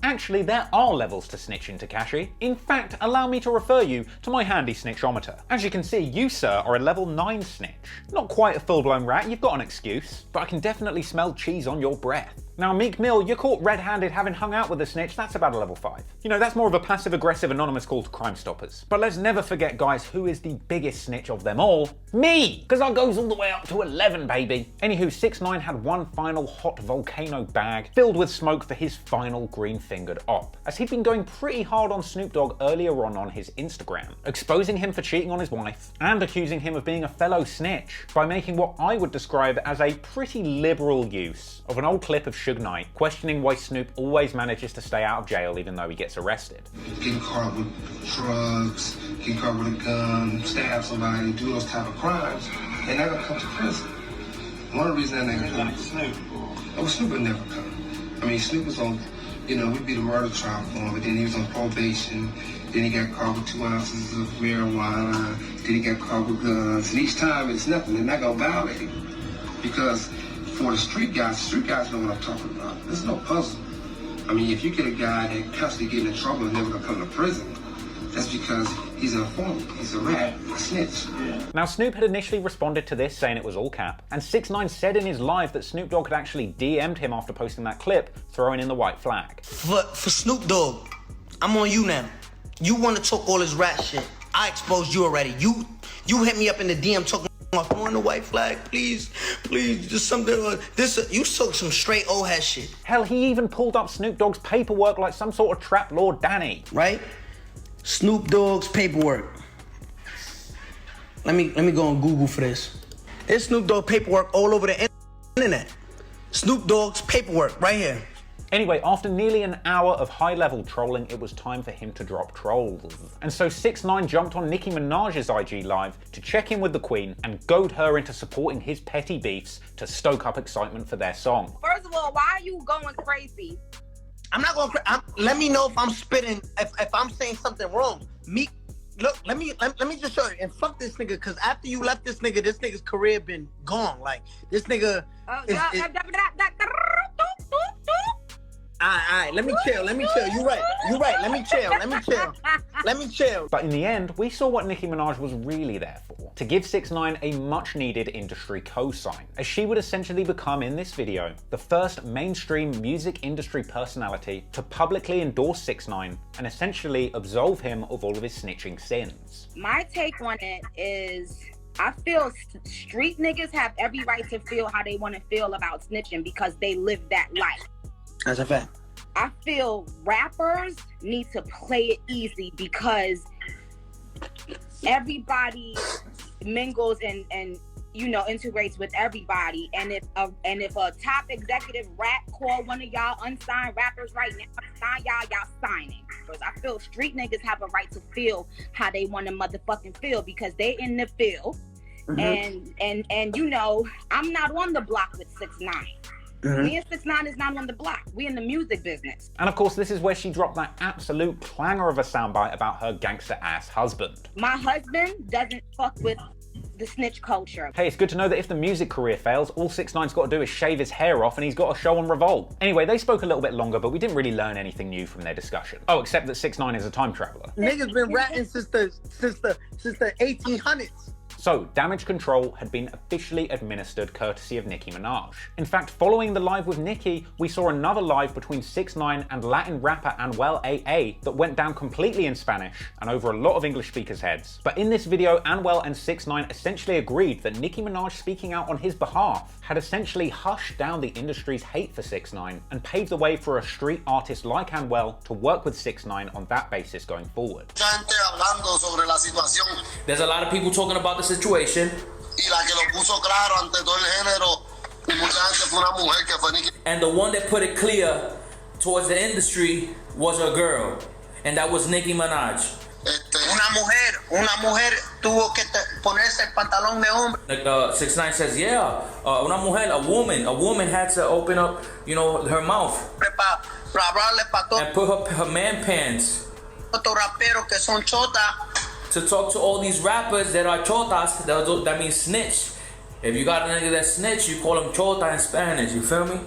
Actually, there are levels to snitching, Tekashi. In fact, allow me to refer you to my handy snitchometer. As you can see, you, sir, are a level 9 snitch. Not quite a full-blown rat, you've got an excuse, but I can definitely smell cheese on your breath. Now, Meek Mill, you're caught red-handed having hung out with a snitch, that's about a level 5. You know, that's more of a passive-aggressive anonymous call to Crime Stoppers. But let's never forget, guys, who is the biggest snitch of them all? Me! Because I goes all the way up to 11, baby. Anywho, 6ix9ine had one final hot volcano bag filled with smoke for his final green-fingered op, as he'd been going pretty hard on Snoop Dogg earlier on his Instagram, exposing him for cheating on his wife and accusing him of being a fellow snitch by making what I would describe as a pretty liberal use of an old clip of Suge Knight questioning why Snoop always manages to stay out of jail even though he gets arrested. Getting caught with drugs, getting caught with a gun, stab somebody, do those type of crimes, they're not gonna come to prison. One of the reasons that nigga come, Snoop would never come. I mean, Snoop was on, you know, we beat a murder trial for him, but then he was on probation, then he got caught with 2 ounces of marijuana, then he got caught with guns, and each time it's nothing, they're not gonna violate him. Because for the street guys know what I'm talking about. There's no puzzle. I mean, if you get a guy that constantly getting in trouble and never gonna come to prison, that's because he's an informant, he's a rat, a snitch. Now, Snoop had initially responded to this saying it was all cap, and 6ix9ine said in his live that Snoop Dogg had actually DM'd him after posting that clip, throwing in the white flag. For Snoop Dogg, I'm on you now. You want to talk all this rat shit. I exposed you already. You hit me up in the DM talking I'm on the white flag, please, just something. You soak some straight old head shit. Hell, he even pulled up Snoop Dogg's paperwork like some sort of trap lord Danny. Right? Snoop Dogg's paperwork. Let me go on Google for this. There's Snoop Dogg paperwork all over the internet. Snoop Dogg's paperwork right here. Anyway, after nearly an hour of high-level trolling, it was time for him to drop trolls. And so 6ix9ine jumped on Nicki Minaj's IG Live to check in with the Queen and goad her into supporting his petty beefs to stoke up excitement for their song. First of all, why are you going crazy? I'm not going crazy. Let me know if I'm spitting, if I'm saying something wrong. Look, let me just show you. And fuck this nigga, because after you left this nigga's career been gone. Like, this nigga Alright, let me chill. You right. Let me chill. But in the end, we saw what Nicki Minaj was really there for. To give 6ix9ine a much-needed industry cosign, as she would essentially become, in this video, the first mainstream music industry personality to publicly endorse 6ix9ine and essentially absolve him of all of his snitching sins. My take on it is, I feel street niggas have every right to feel how they want to feel about snitching because they live that life. That's a fact. I feel rappers need to play it easy because everybody mingles and you know, integrates with everybody. And if a top executive rap call one of y'all unsigned rappers right now, sign y'all signing. Because I feel street niggas have a right to feel how they want to motherfucking feel because they in the field. Mm-hmm. And you know, I'm not on the block with 6ix9ine. Mm-hmm. Me and 6ix9ine is not on the block. We in the music business. And of course, this is where she dropped that absolute clanger of a soundbite about her gangster-ass husband. My husband doesn't fuck with the snitch culture. Hey, it's good to know that if the music career fails, all 6ix9ine's got to do is shave his hair off and he's got a show on Revolt. Anyway, they spoke a little bit longer, but we didn't really learn anything new from their discussion. Oh, except that 6ix9ine is a time traveler. Niggas been ratting since the 1800s. So, damage control had been officially administered courtesy of Nicki Minaj. In fact, following the live with Nicki, we saw another live between 6ix9ine and Latin rapper Anuel AA that went down completely in Spanish and over a lot of English speakers' heads. But in this video, Anuel and 6ix9ine essentially agreed that Nicki Minaj speaking out on his behalf had essentially hushed down the industry's hate for 6ix9ine and paved the way for a street artist like Anuel to work with 6ix9ine on that basis going forward. There's a lot of people talking about the situation. And the one that put it clear towards the industry was a girl, and that was Nicki Minaj. Una mujer tuvo que ponerse el pantalón de hombre. Like 6ix9ine says, yeah, una mujer, a woman had to open up, you know, her mouth and put her man pants to talk to all these rappers that are chotas. That means snitch. If you got a nigga that snitch, you call him chota in Spanish. You feel me?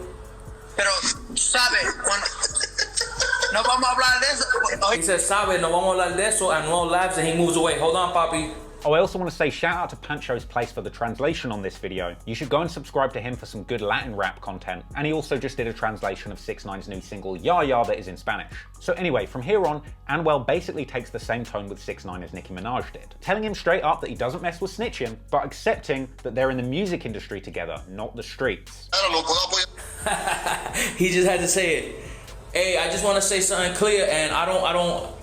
Pero sabe cuando no vamos a hablar de eso. He says, sabe, no vamos a hablar de eso, and Noel laughs and he moves away. Hold on, papi. Oh, I also want to say shout out to Pancho's Place for the translation on this video. You should go and subscribe to him for some good Latin rap content. And he also just did a translation of 6ix9ine's new single, Ya Ya, that is in Spanish. So anyway, from here on, Anuel basically takes the same tone with 6ix9ine as Nicki Minaj did, telling him straight up that he doesn't mess with snitching, but accepting that they're in the music industry together, not the streets. He just had to say it. Hey, I just want to say something clear, and I don't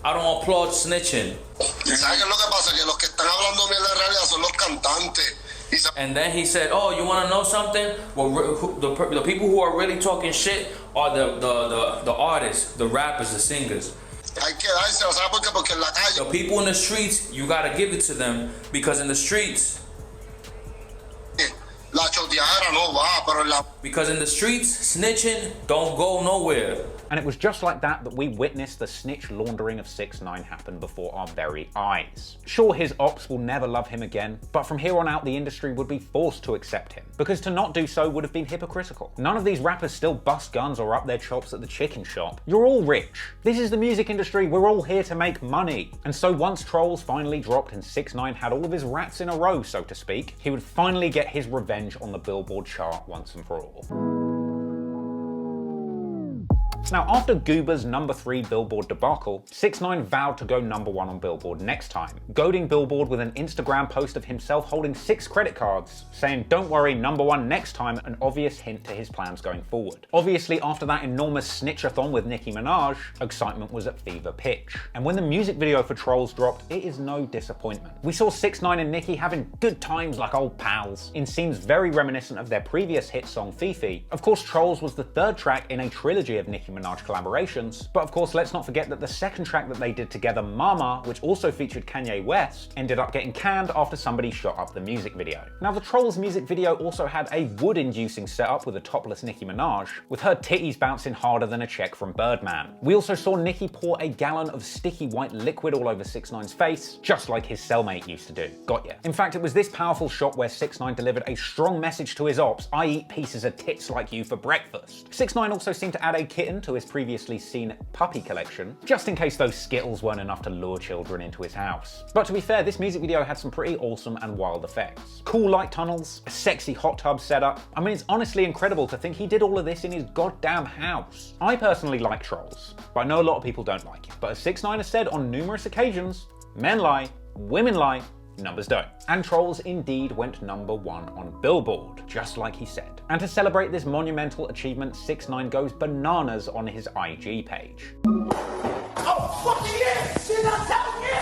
applaud snitching. And then he said, oh, you want to know something? Well, the people who are really talking shit are the artists, the rappers, the singers. The people in the streets, you got to give it to them, because in the streets, snitching don't go nowhere. And it was just like that that we witnessed the snitch laundering of 6ix9ine happen before our very eyes. Sure, his ops will never love him again, but from here on out the industry would be forced to accept him, because to not do so would have been hypocritical. None of these rappers still bust guns or up their chops at the chicken shop. You're all rich. This is the music industry, we're all here to make money. And so once Trolls finally dropped and 6ix9ine had all of his rats in a row, so to speak, he would finally get his revenge on the Billboard chart once and for all. Now, after Goober's #3 Billboard debacle, 6ix9ine vowed to go #1 on Billboard next time, goading Billboard with an Instagram post of himself holding 6 credit cards, saying don't worry, #1 next time, an obvious hint to his plans going forward. Obviously, after that enormous snitchathon with Nicki Minaj, excitement was at fever pitch. And when the music video for Trolls dropped, it is no disappointment. We saw 6ix9ine and Nicki having good times like old pals, in scenes very reminiscent of their previous hit song Fifi. Of course, Trolls was the 3rd track in a trilogy of Nicki Minaj collaborations, but of course let's not forget that the 2nd track that they did together, Mama, which also featured Kanye West, ended up getting canned after somebody shot up the music video. Now, the Trolls music video also had a wood-inducing setup with a topless Nicki Minaj, with her titties bouncing harder than a check from Birdman. We also saw Nicki pour a gallon of sticky white liquid all over 6ix9ine's face, just like his cellmate used to do. Got ya. In fact, it was this powerful shot where 6ix9ine delivered a strong message to his ops: I eat pieces of tits like you for breakfast. 6ix9ine also seemed to add a kitten to his previously seen puppy collection, just in case those Skittles weren't enough to lure children into his house. But to be fair, this music video had some pretty awesome and wild effects. Cool light tunnels, a sexy hot tub setup. I mean, it's honestly incredible to think he did all of this in his goddamn house. I personally like Trolls, but I know a lot of people don't like it. But as 6ix9ine has said on numerous occasions, men lie, women lie, numbers don't. And Trolls indeed went #1 on Billboard, just like he said. And to celebrate this monumental achievement, 6ix9ine goes bananas on his IG page. Oh, fuck yeah! Didn't I tell you?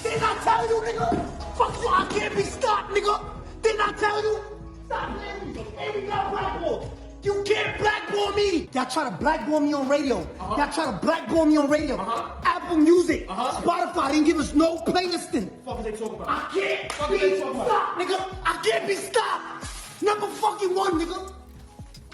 Didn't I tell you, nigga? Fuck you, I can't be stopped, nigga! Didn't I tell you? Stop letting me, baby, got blackball. You can't blackball me! Y'all try to blackball me on radio. Y'all try to blackball me on radio. Apple Music, Spotify didn't give us no playlisting. What the fuck are they talking about? I can't be stopped, nigga! I can't be stopped! #1, nigga!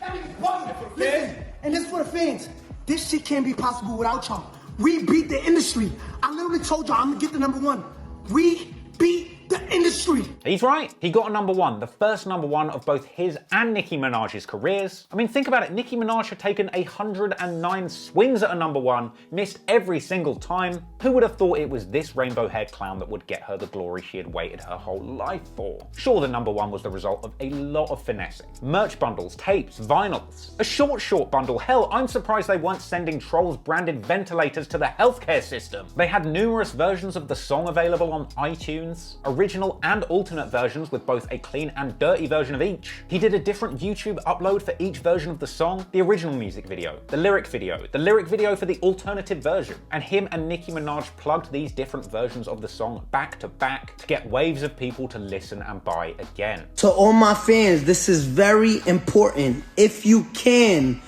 That nigga's bugging. Listen, and this for the fans. This shit can't be possible without y'all. We beat the industry. I literally told y'all I'm gonna get the #1. We beat the industry. He's right. He got a #1, the first #1 of both his and Nicki Minaj's careers. I mean, think about it. Nicki Minaj had taken 109 swings at a #1, missed every single time. Who would have thought it was this rainbow-haired clown that would get her the glory she had waited her whole life for? Sure, the #1 was the result of a lot of finessing. Merch bundles, tapes, vinyls. A short bundle. Hell, I'm surprised they weren't sending Trolls branded ventilators to the healthcare system. They had numerous versions of the song available on iTunes, original and alternate versions with both a clean and dirty version of each. He did a different YouTube upload for each version of the song, the original music video, the lyric video for the alternative version, and him and Nicki Minaj plugged these different versions of the song back to back to get waves of people to listen and buy again. To all my fans, this is very important. If you can,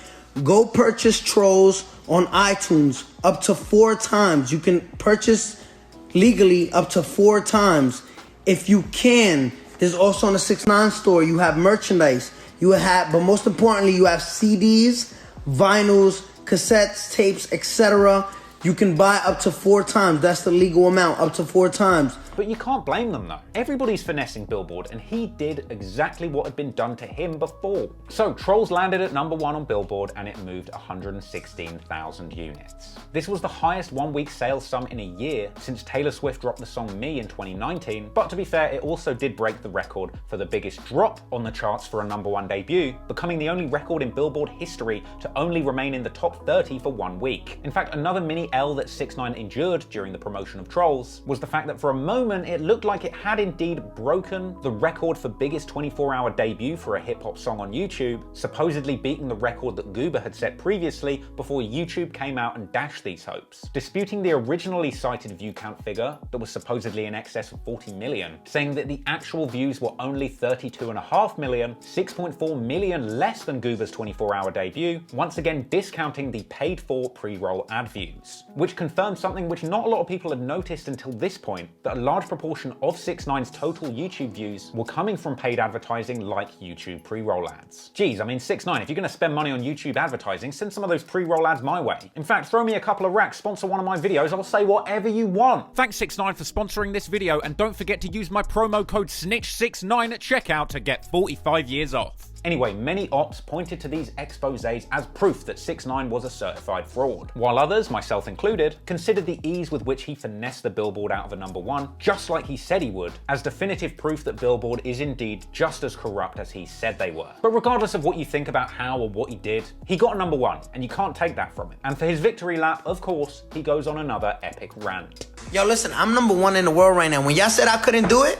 go purchase Trolls on iTunes up to 4 times. You can purchase legally up to 4 times. If you can, there's also on the 6ix9ine store, you have merchandise. You have, but most importantly, you have CDs, vinyls, cassettes, tapes, etc. You can buy up to 4 times. That's the legal amount, up to 4 times. But you can't blame them though. Everybody's finessing Billboard, and he did exactly what had been done to him before. So Trolls landed at #1 on Billboard, and it moved 116,000 units. This was the highest one-week sales sum in a year since Taylor Swift dropped the song Me in 2019, but to be fair, it also did break the record for the biggest drop on the charts for a #1 debut, becoming the only record in Billboard history to only remain in the top 30 for 1 week. In fact, another mini L that 6ix9ine endured during the promotion of Trolls was the fact that for a moment it looked like it had indeed broken the record for biggest 24-hour debut for a hip-hop song on YouTube, supposedly beating the record that Goober had set previously before YouTube came out and dashed these hopes, disputing the originally cited view count figure that was supposedly in excess of 40 million, saying that the actual views were only 32.5 million, 6.4 million less than Goober's 24-hour debut, once again discounting the paid-for pre-roll ad views, which confirmed something which not a lot of people had noticed until this point, that a large proportion of 6ix9ine's total YouTube views were coming from paid advertising like YouTube pre-roll ads. Geez, I mean 6ix9ine, if you're gonna spend money on YouTube advertising, send some of those pre-roll ads my way. In fact, throw me a couple of racks, sponsor one of my videos, I'll say whatever you want. Thanks 6ix9ine for sponsoring this video, and don't forget to use my promo code SNITCH69 at checkout to get 45 years off. Anyway, many ops pointed to these exposés as proof that 6ix9ine was a certified fraud, while others, myself included, considered the ease with which he finessed the Billboard out of a #1, just like he said he would, as definitive proof that Billboard is indeed just as corrupt as he said they were. But regardless of what you think about how or what he did, he got a #1, and you can't take that from him. And for his victory lap, of course, he goes on another epic rant. Yo, listen, I'm #1 in the world right now. When y'all said I couldn't do it,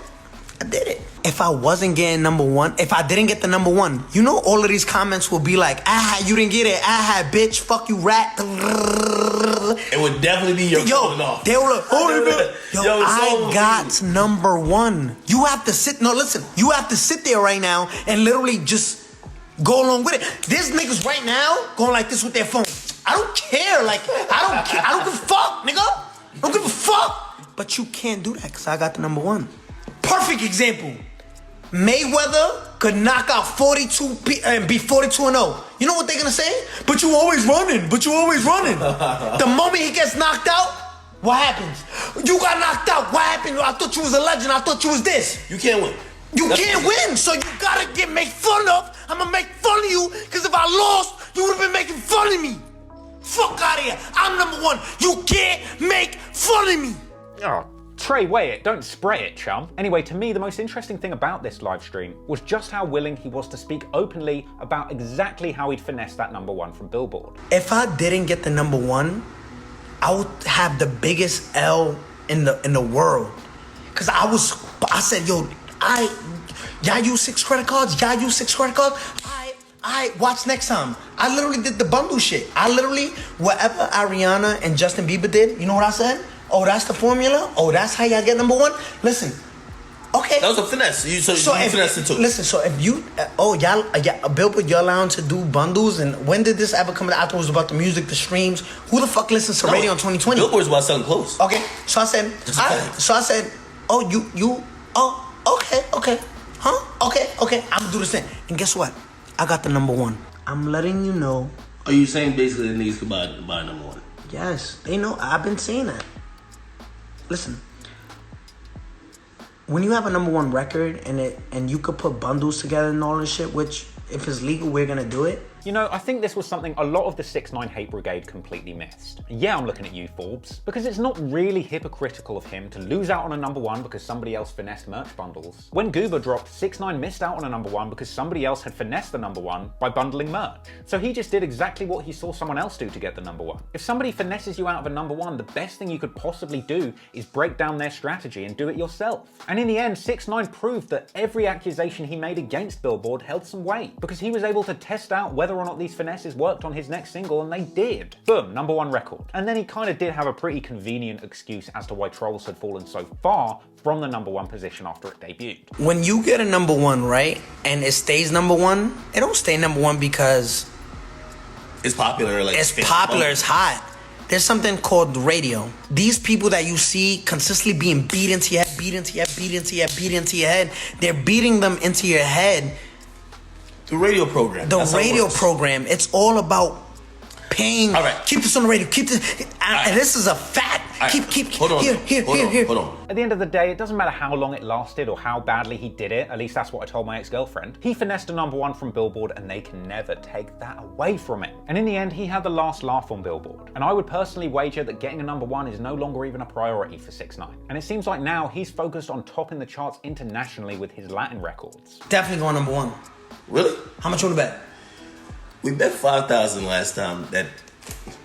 I did it. If I wasn't getting #1, if I didn't get the #1, you know all of these comments will be like, you didn't get it, bitch, fuck you, rat. It would definitely be your calling off. They were like, I got #1. You have to sit, you have to sit there right now and literally just go along with it. There's niggas right now going like this with their phone. I don't care, I don't give a fuck, nigga. I don't give a fuck. But you can't do that because I got the #1. Perfect example. Mayweather could knock out 42 and be 42-0. You know what they're gonna say? But you always running. The moment he gets knocked out, what happens? You got knocked out. What happened? I thought you was a legend. I thought you was this. You can't win. You can't win, so you gotta make fun of. I'm gonna make fun of you, because if I lost, you would have been making fun of me. Fuck out of here. I'm #1. You can't make fun of me. Oh. Trey, weigh it, don't spray it, chum. Anyway, to me, the most interesting thing about this live stream was just how willing he was to speak openly about exactly how he'd finessed that #1 from Billboard. If I didn't get the #1, I would have the biggest L in the world. Cause I said, yo, y'all use 6 credit cards? Y'all use 6 credit cards? I watch next time. I literally did the bundle shit. Whatever Ariana and Justin Bieber did, you know what I said? Oh, that's the formula? Oh, that's how y'all get #1? Listen, okay. That was a finesse. You finessed it too. Listen, so if you, Billboard, you're allowed to do bundles, and when did this ever come out? I thought it was about the music, the streams. Who the fuck listens to radio in 2020? Billboard's about selling clothes. Okay, so I said, okay. Huh? Okay, I'm gonna do this thing. And guess what? I got the #1. I'm letting you know. Are you saying basically the niggas could buy #1? Yes, they know. I've been saying that. Listen, when you have a #1 record and you could put bundles together and all this shit, which if it's legal, we're gonna do it. You know, I think this was something a lot of the 6ix9ine hate brigade completely missed. Yeah, I'm looking at you, Forbes, because it's not really hypocritical of him to lose out on a #1 because somebody else finessed merch bundles. When Goober dropped, 6ix9ine missed out on a #1 because somebody else had finessed the #1 by bundling merch. So he just did exactly what he saw someone else do to get the #1. If somebody finesses you out of a #1, the best thing you could possibly do is break down their strategy and do it yourself. And in the end, 6ix9ine proved that every accusation he made against Billboard held some weight, because he was able to test out whether or not these finesses worked on his next single, and they did. Boom, #1 record. And then he kind of did have a pretty convenient excuse as to why Trolls had fallen so far from the #1 position after it debuted. When you get a #1, right, and it stays #1, it don't stay #1 because it's popular. It's popular, it's hot. There's something called radio. These people that you see consistently being beat into your head, they're beating them into your head. The radio program. The radio program. It's all about paying. All right. Keep this on the radio. Keep this. And this is a fact. Keep. Hold on. Hold on. At the end of the day, it doesn't matter how long it lasted or how badly he did it. At least that's what I told my ex-girlfriend. He finessed a #1 from Billboard, and they can never take that away from him. And in the end, he had the last laugh on Billboard. And I would personally wager that getting a #1 is no longer even a priority for 6ix9ine. And it seems like now he's focused on topping the charts internationally with his Latin records. Definitely going #1. Really? How much you want to bet? We bet 5,000 last time. That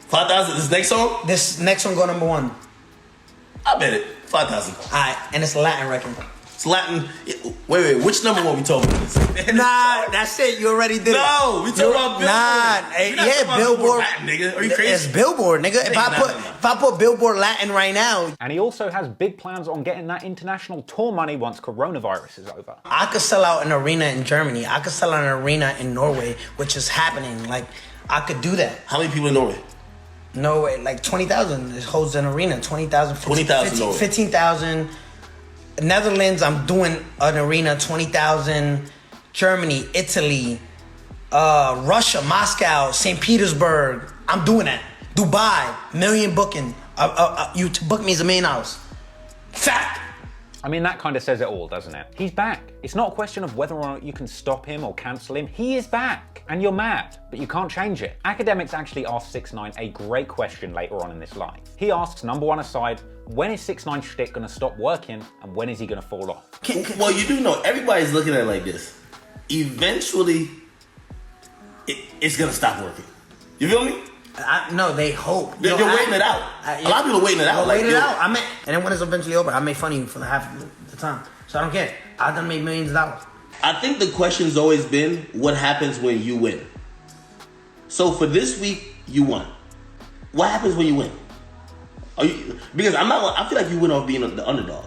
5,000. This next song? This next song go #1. I bet it 5,000. All right, and it's a Latin record. It's Latin. Wait. Which #1 we talking about? Nah, that's it. You already did it. No, we talking about Billboard. Nah, Billboard. Latin, nigga. Are you crazy? It's Billboard, nigga. If I put Billboard Latin right now. And he also has big plans on getting that international tour money once coronavirus is over. I could sell out an arena in Germany. I could sell out an arena in Norway, which is happening. Like, I could do that. How many people in Norway? Norway, like 20,000. It holds an arena. 20,000. 20,000. 15,000. Netherlands, I'm doing an arena. 20,000. Germany, Italy, Russia, Moscow, St. Petersburg. I'm doing that. Dubai, million booking. You to book me is $1 million. Fact. I mean, that kind of says it all, doesn't it? He's back. It's not a question of whether or not you can stop him or cancel him. He is back. And you're mad, but you can't change it. Academics actually asked 6ix9ine a great question later on in this live. He asks, number one aside, when is 6ix9ine's shtick gonna stop working and when is he gonna fall off? Well, you do know, everybody's looking at it like this. Eventually, it's gonna stop working. You feel me? No, they hope. You're waiting it out. A lot of people are waiting it out. Wait it out. And then when it's eventually over, I make fun of you for the half of the time. So I don't care. I done made millions of dollars. I think the question's always been, what happens when you win? So for this week, you won. What happens when you win? Because I feel like you win off being the underdog.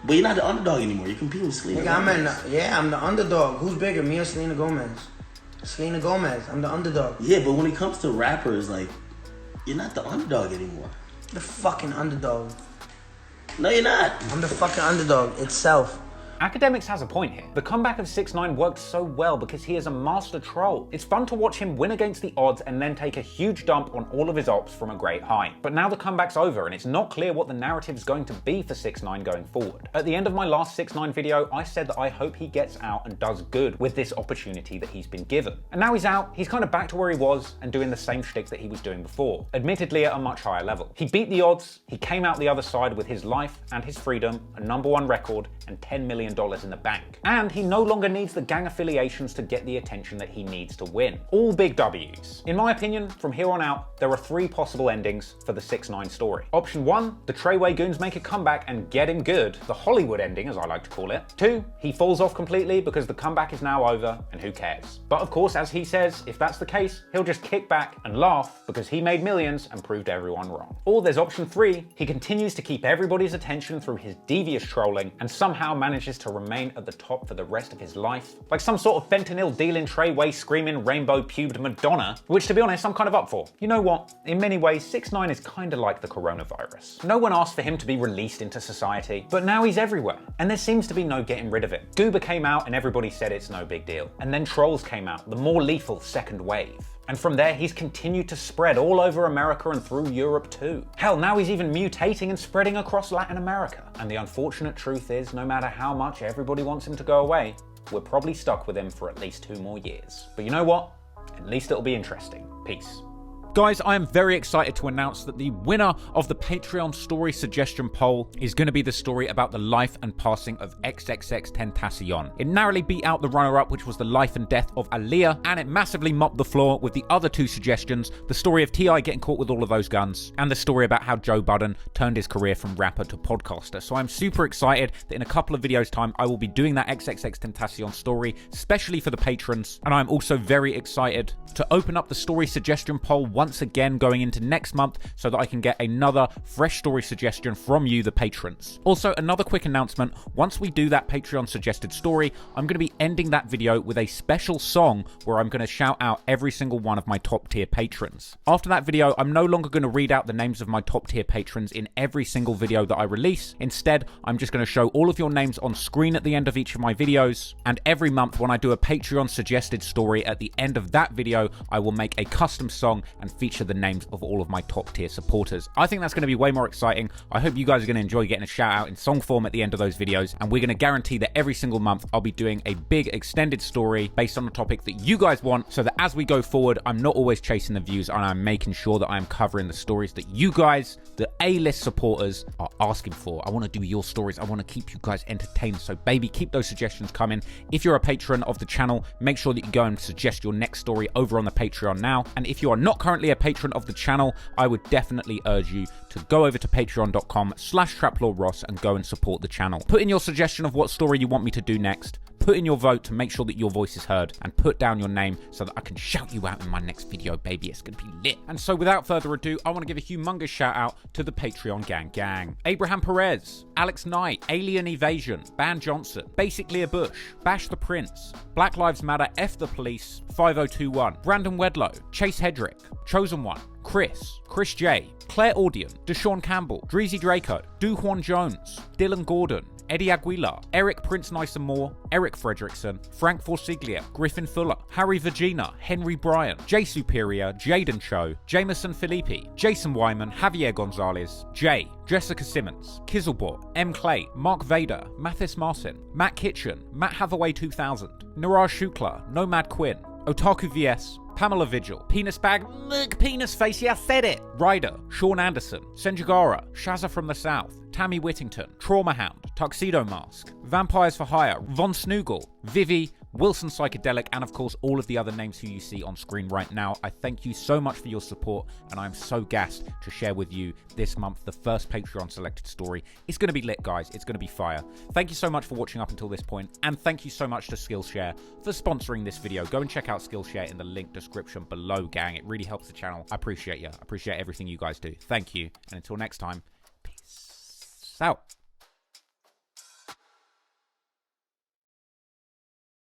But you're not the underdog anymore. You're competing with Selena Gomez. I'm the underdog. Who's bigger, me or Selena Gomez? Selena Gomez. I'm the underdog. Yeah, but when it comes to rappers, like, you're not the underdog anymore. The fucking underdog. No, you're not. I'm the fucking underdog itself. Academics has a point here. The comeback of 6ix9ine works so well because he is a master troll. It's fun to watch him win against the odds and then take a huge dump on all of his ops from a great high. But now the comeback's over and it's not clear what the narrative is going to be for 6ix9ine going forward. At the end of my last 6ix9ine video, I said that I hope he gets out and does good with this opportunity that he's been given. And now he's out, he's kind of back to where he was and doing the same shtick that he was doing before, admittedly at a much higher level. He beat the odds, he came out the other side with his life and his freedom, a #1 record, and $10 million in the bank. And he no longer needs the gang affiliations to get the attention that he needs to win. All big W's. In my opinion, from here on out, there are 3 possible endings for the 6ix9ine story. Option 1, the Treyway goons make a comeback and get him good, the Hollywood ending as I like to call it. 2, he falls off completely because the comeback is now over and who cares. But of course, as he says, if that's the case, he'll just kick back and laugh because he made millions and proved everyone wrong. Or there's option 3, he continues to keep everybody's attention through his devious trolling and somehow manages to remain at the top for the rest of his life. Like some sort of fentanyl dealing Treyway screaming rainbow pubed Madonna, which to be honest, I'm kind of up for. You know what? In many ways, 6ix9ine is kind of like the coronavirus. No one asked for him to be released into society, but now he's everywhere. And there seems to be no getting rid of it. Goober came out and everybody said it's no big deal. And then Trolls came out, the more lethal second wave. And from there, he's continued to spread all over America and through Europe too. Hell, now he's even mutating and spreading across Latin America. And the unfortunate truth is, no matter how much everybody wants him to go away, we're probably stuck with him for at least 2 more years. But you know what? At least it'll be interesting. Peace. Guys, I am very excited to announce that the winner of the Patreon story suggestion poll is going to be the story about the life and passing of XXXTentacion. It narrowly beat out the runner-up, which was the life and death of Aaliyah, and it massively mopped the floor with the other 2 suggestions, the story of T.I. getting caught with all of those guns, and the story about how Joe Budden turned his career from rapper to podcaster. So I'm super excited that in a couple of videos' time, I will be doing that XXXTentacion story, especially for the patrons, and I'm also very excited to open up the story suggestion poll once again going into next month so that I can get another fresh story suggestion from you, the patrons. Also, another quick announcement, once we do that Patreon suggested story, I'm going to be ending that video with a special song where I'm going to shout out every single one of my top tier patrons. After that video, I'm no longer going to read out the names of my top tier patrons in every single video that I release. Instead, I'm just going to show all of your names on screen at the end of each of my videos, and every month when I do a Patreon suggested story at the end of that video, I will make a custom song and feature the names of all of my top tier supporters. I think that's going to be way more exciting. I hope you guys are going to enjoy getting a shout out in song form at the end of those videos, and we're going to guarantee that every single month I'll be doing a big extended story based on a topic that you guys want, so that as we go forward, I'm not always chasing the views and I'm making sure that I'm covering the stories that you guys, the A-list supporters, are asking for. I want to do your stories. I want to keep you guys entertained. So baby, keep those suggestions coming. If you're a patron of the channel, make sure that you go and suggest your next story over on the Patreon now. And if you are not currently a patron of the channel, I would definitely urge you to go over to patreon.com/TraplordRoss and go and support the channel. Put in your suggestion of what story you want me to do next. Put in your vote to make sure that your voice is heard, and put down your name so that I can shout you out in my next video, baby. It's gonna be lit. And so without further ado, I want to give a humongous shout out to the Patreon gang. Abraham Perez, Alex Knight, Alien Evasion, Ban Johnson, Basically a Bush, Bash the Prince, Black Lives Matter, F the Police, 5021, Brandon Wedlow, Chase Hedrick, Chosen One, Chris J, Claire Audion, Deshaun Campbell, Dreezy Draco, Duhwan Jones, Dylan Gordon, Eddie Aguilar, Eric Prince Nyson Moore, Eric Fredrickson, Frank Forsiglia, Griffin Fuller, Harry Virginia, Henry Bryan, Jay Superior, Jaden Cho, Jameson Filippi, Jason Wyman, Javier Gonzalez, Jay, Jessica Simmons, Kizzlebot, M. Clay, Mark Vader, Mathis Martin, Matt Kitchen, Matt Hathaway 2000, Niraj Shukla, Nomad Quinn, Otaku VS, Pamela Vigil, Penis Bag, look, Penis Face, yeah, I said it, Ryder, Sean Anderson, Senjagara, Shazza from the South, Tammy Whittington, Trauma Hound, Tuxedo Mask, Vampires for Hire, Von Snoogle, Vivi, Wilson Psychedelic, and of course all of the other names who you see on screen right now. I thank you so much for your support, and I'm so gassed to share with you this month the first Patreon selected story. It's going to be lit, guys. It's going to be fire. Thank you so much for watching up until this point, and thank you so much to Skillshare for sponsoring this video. Go and check out Skillshare in the link description below, gang. It really helps the channel. I appreciate you. I appreciate everything you guys do. Thank you, and until next time, peace out.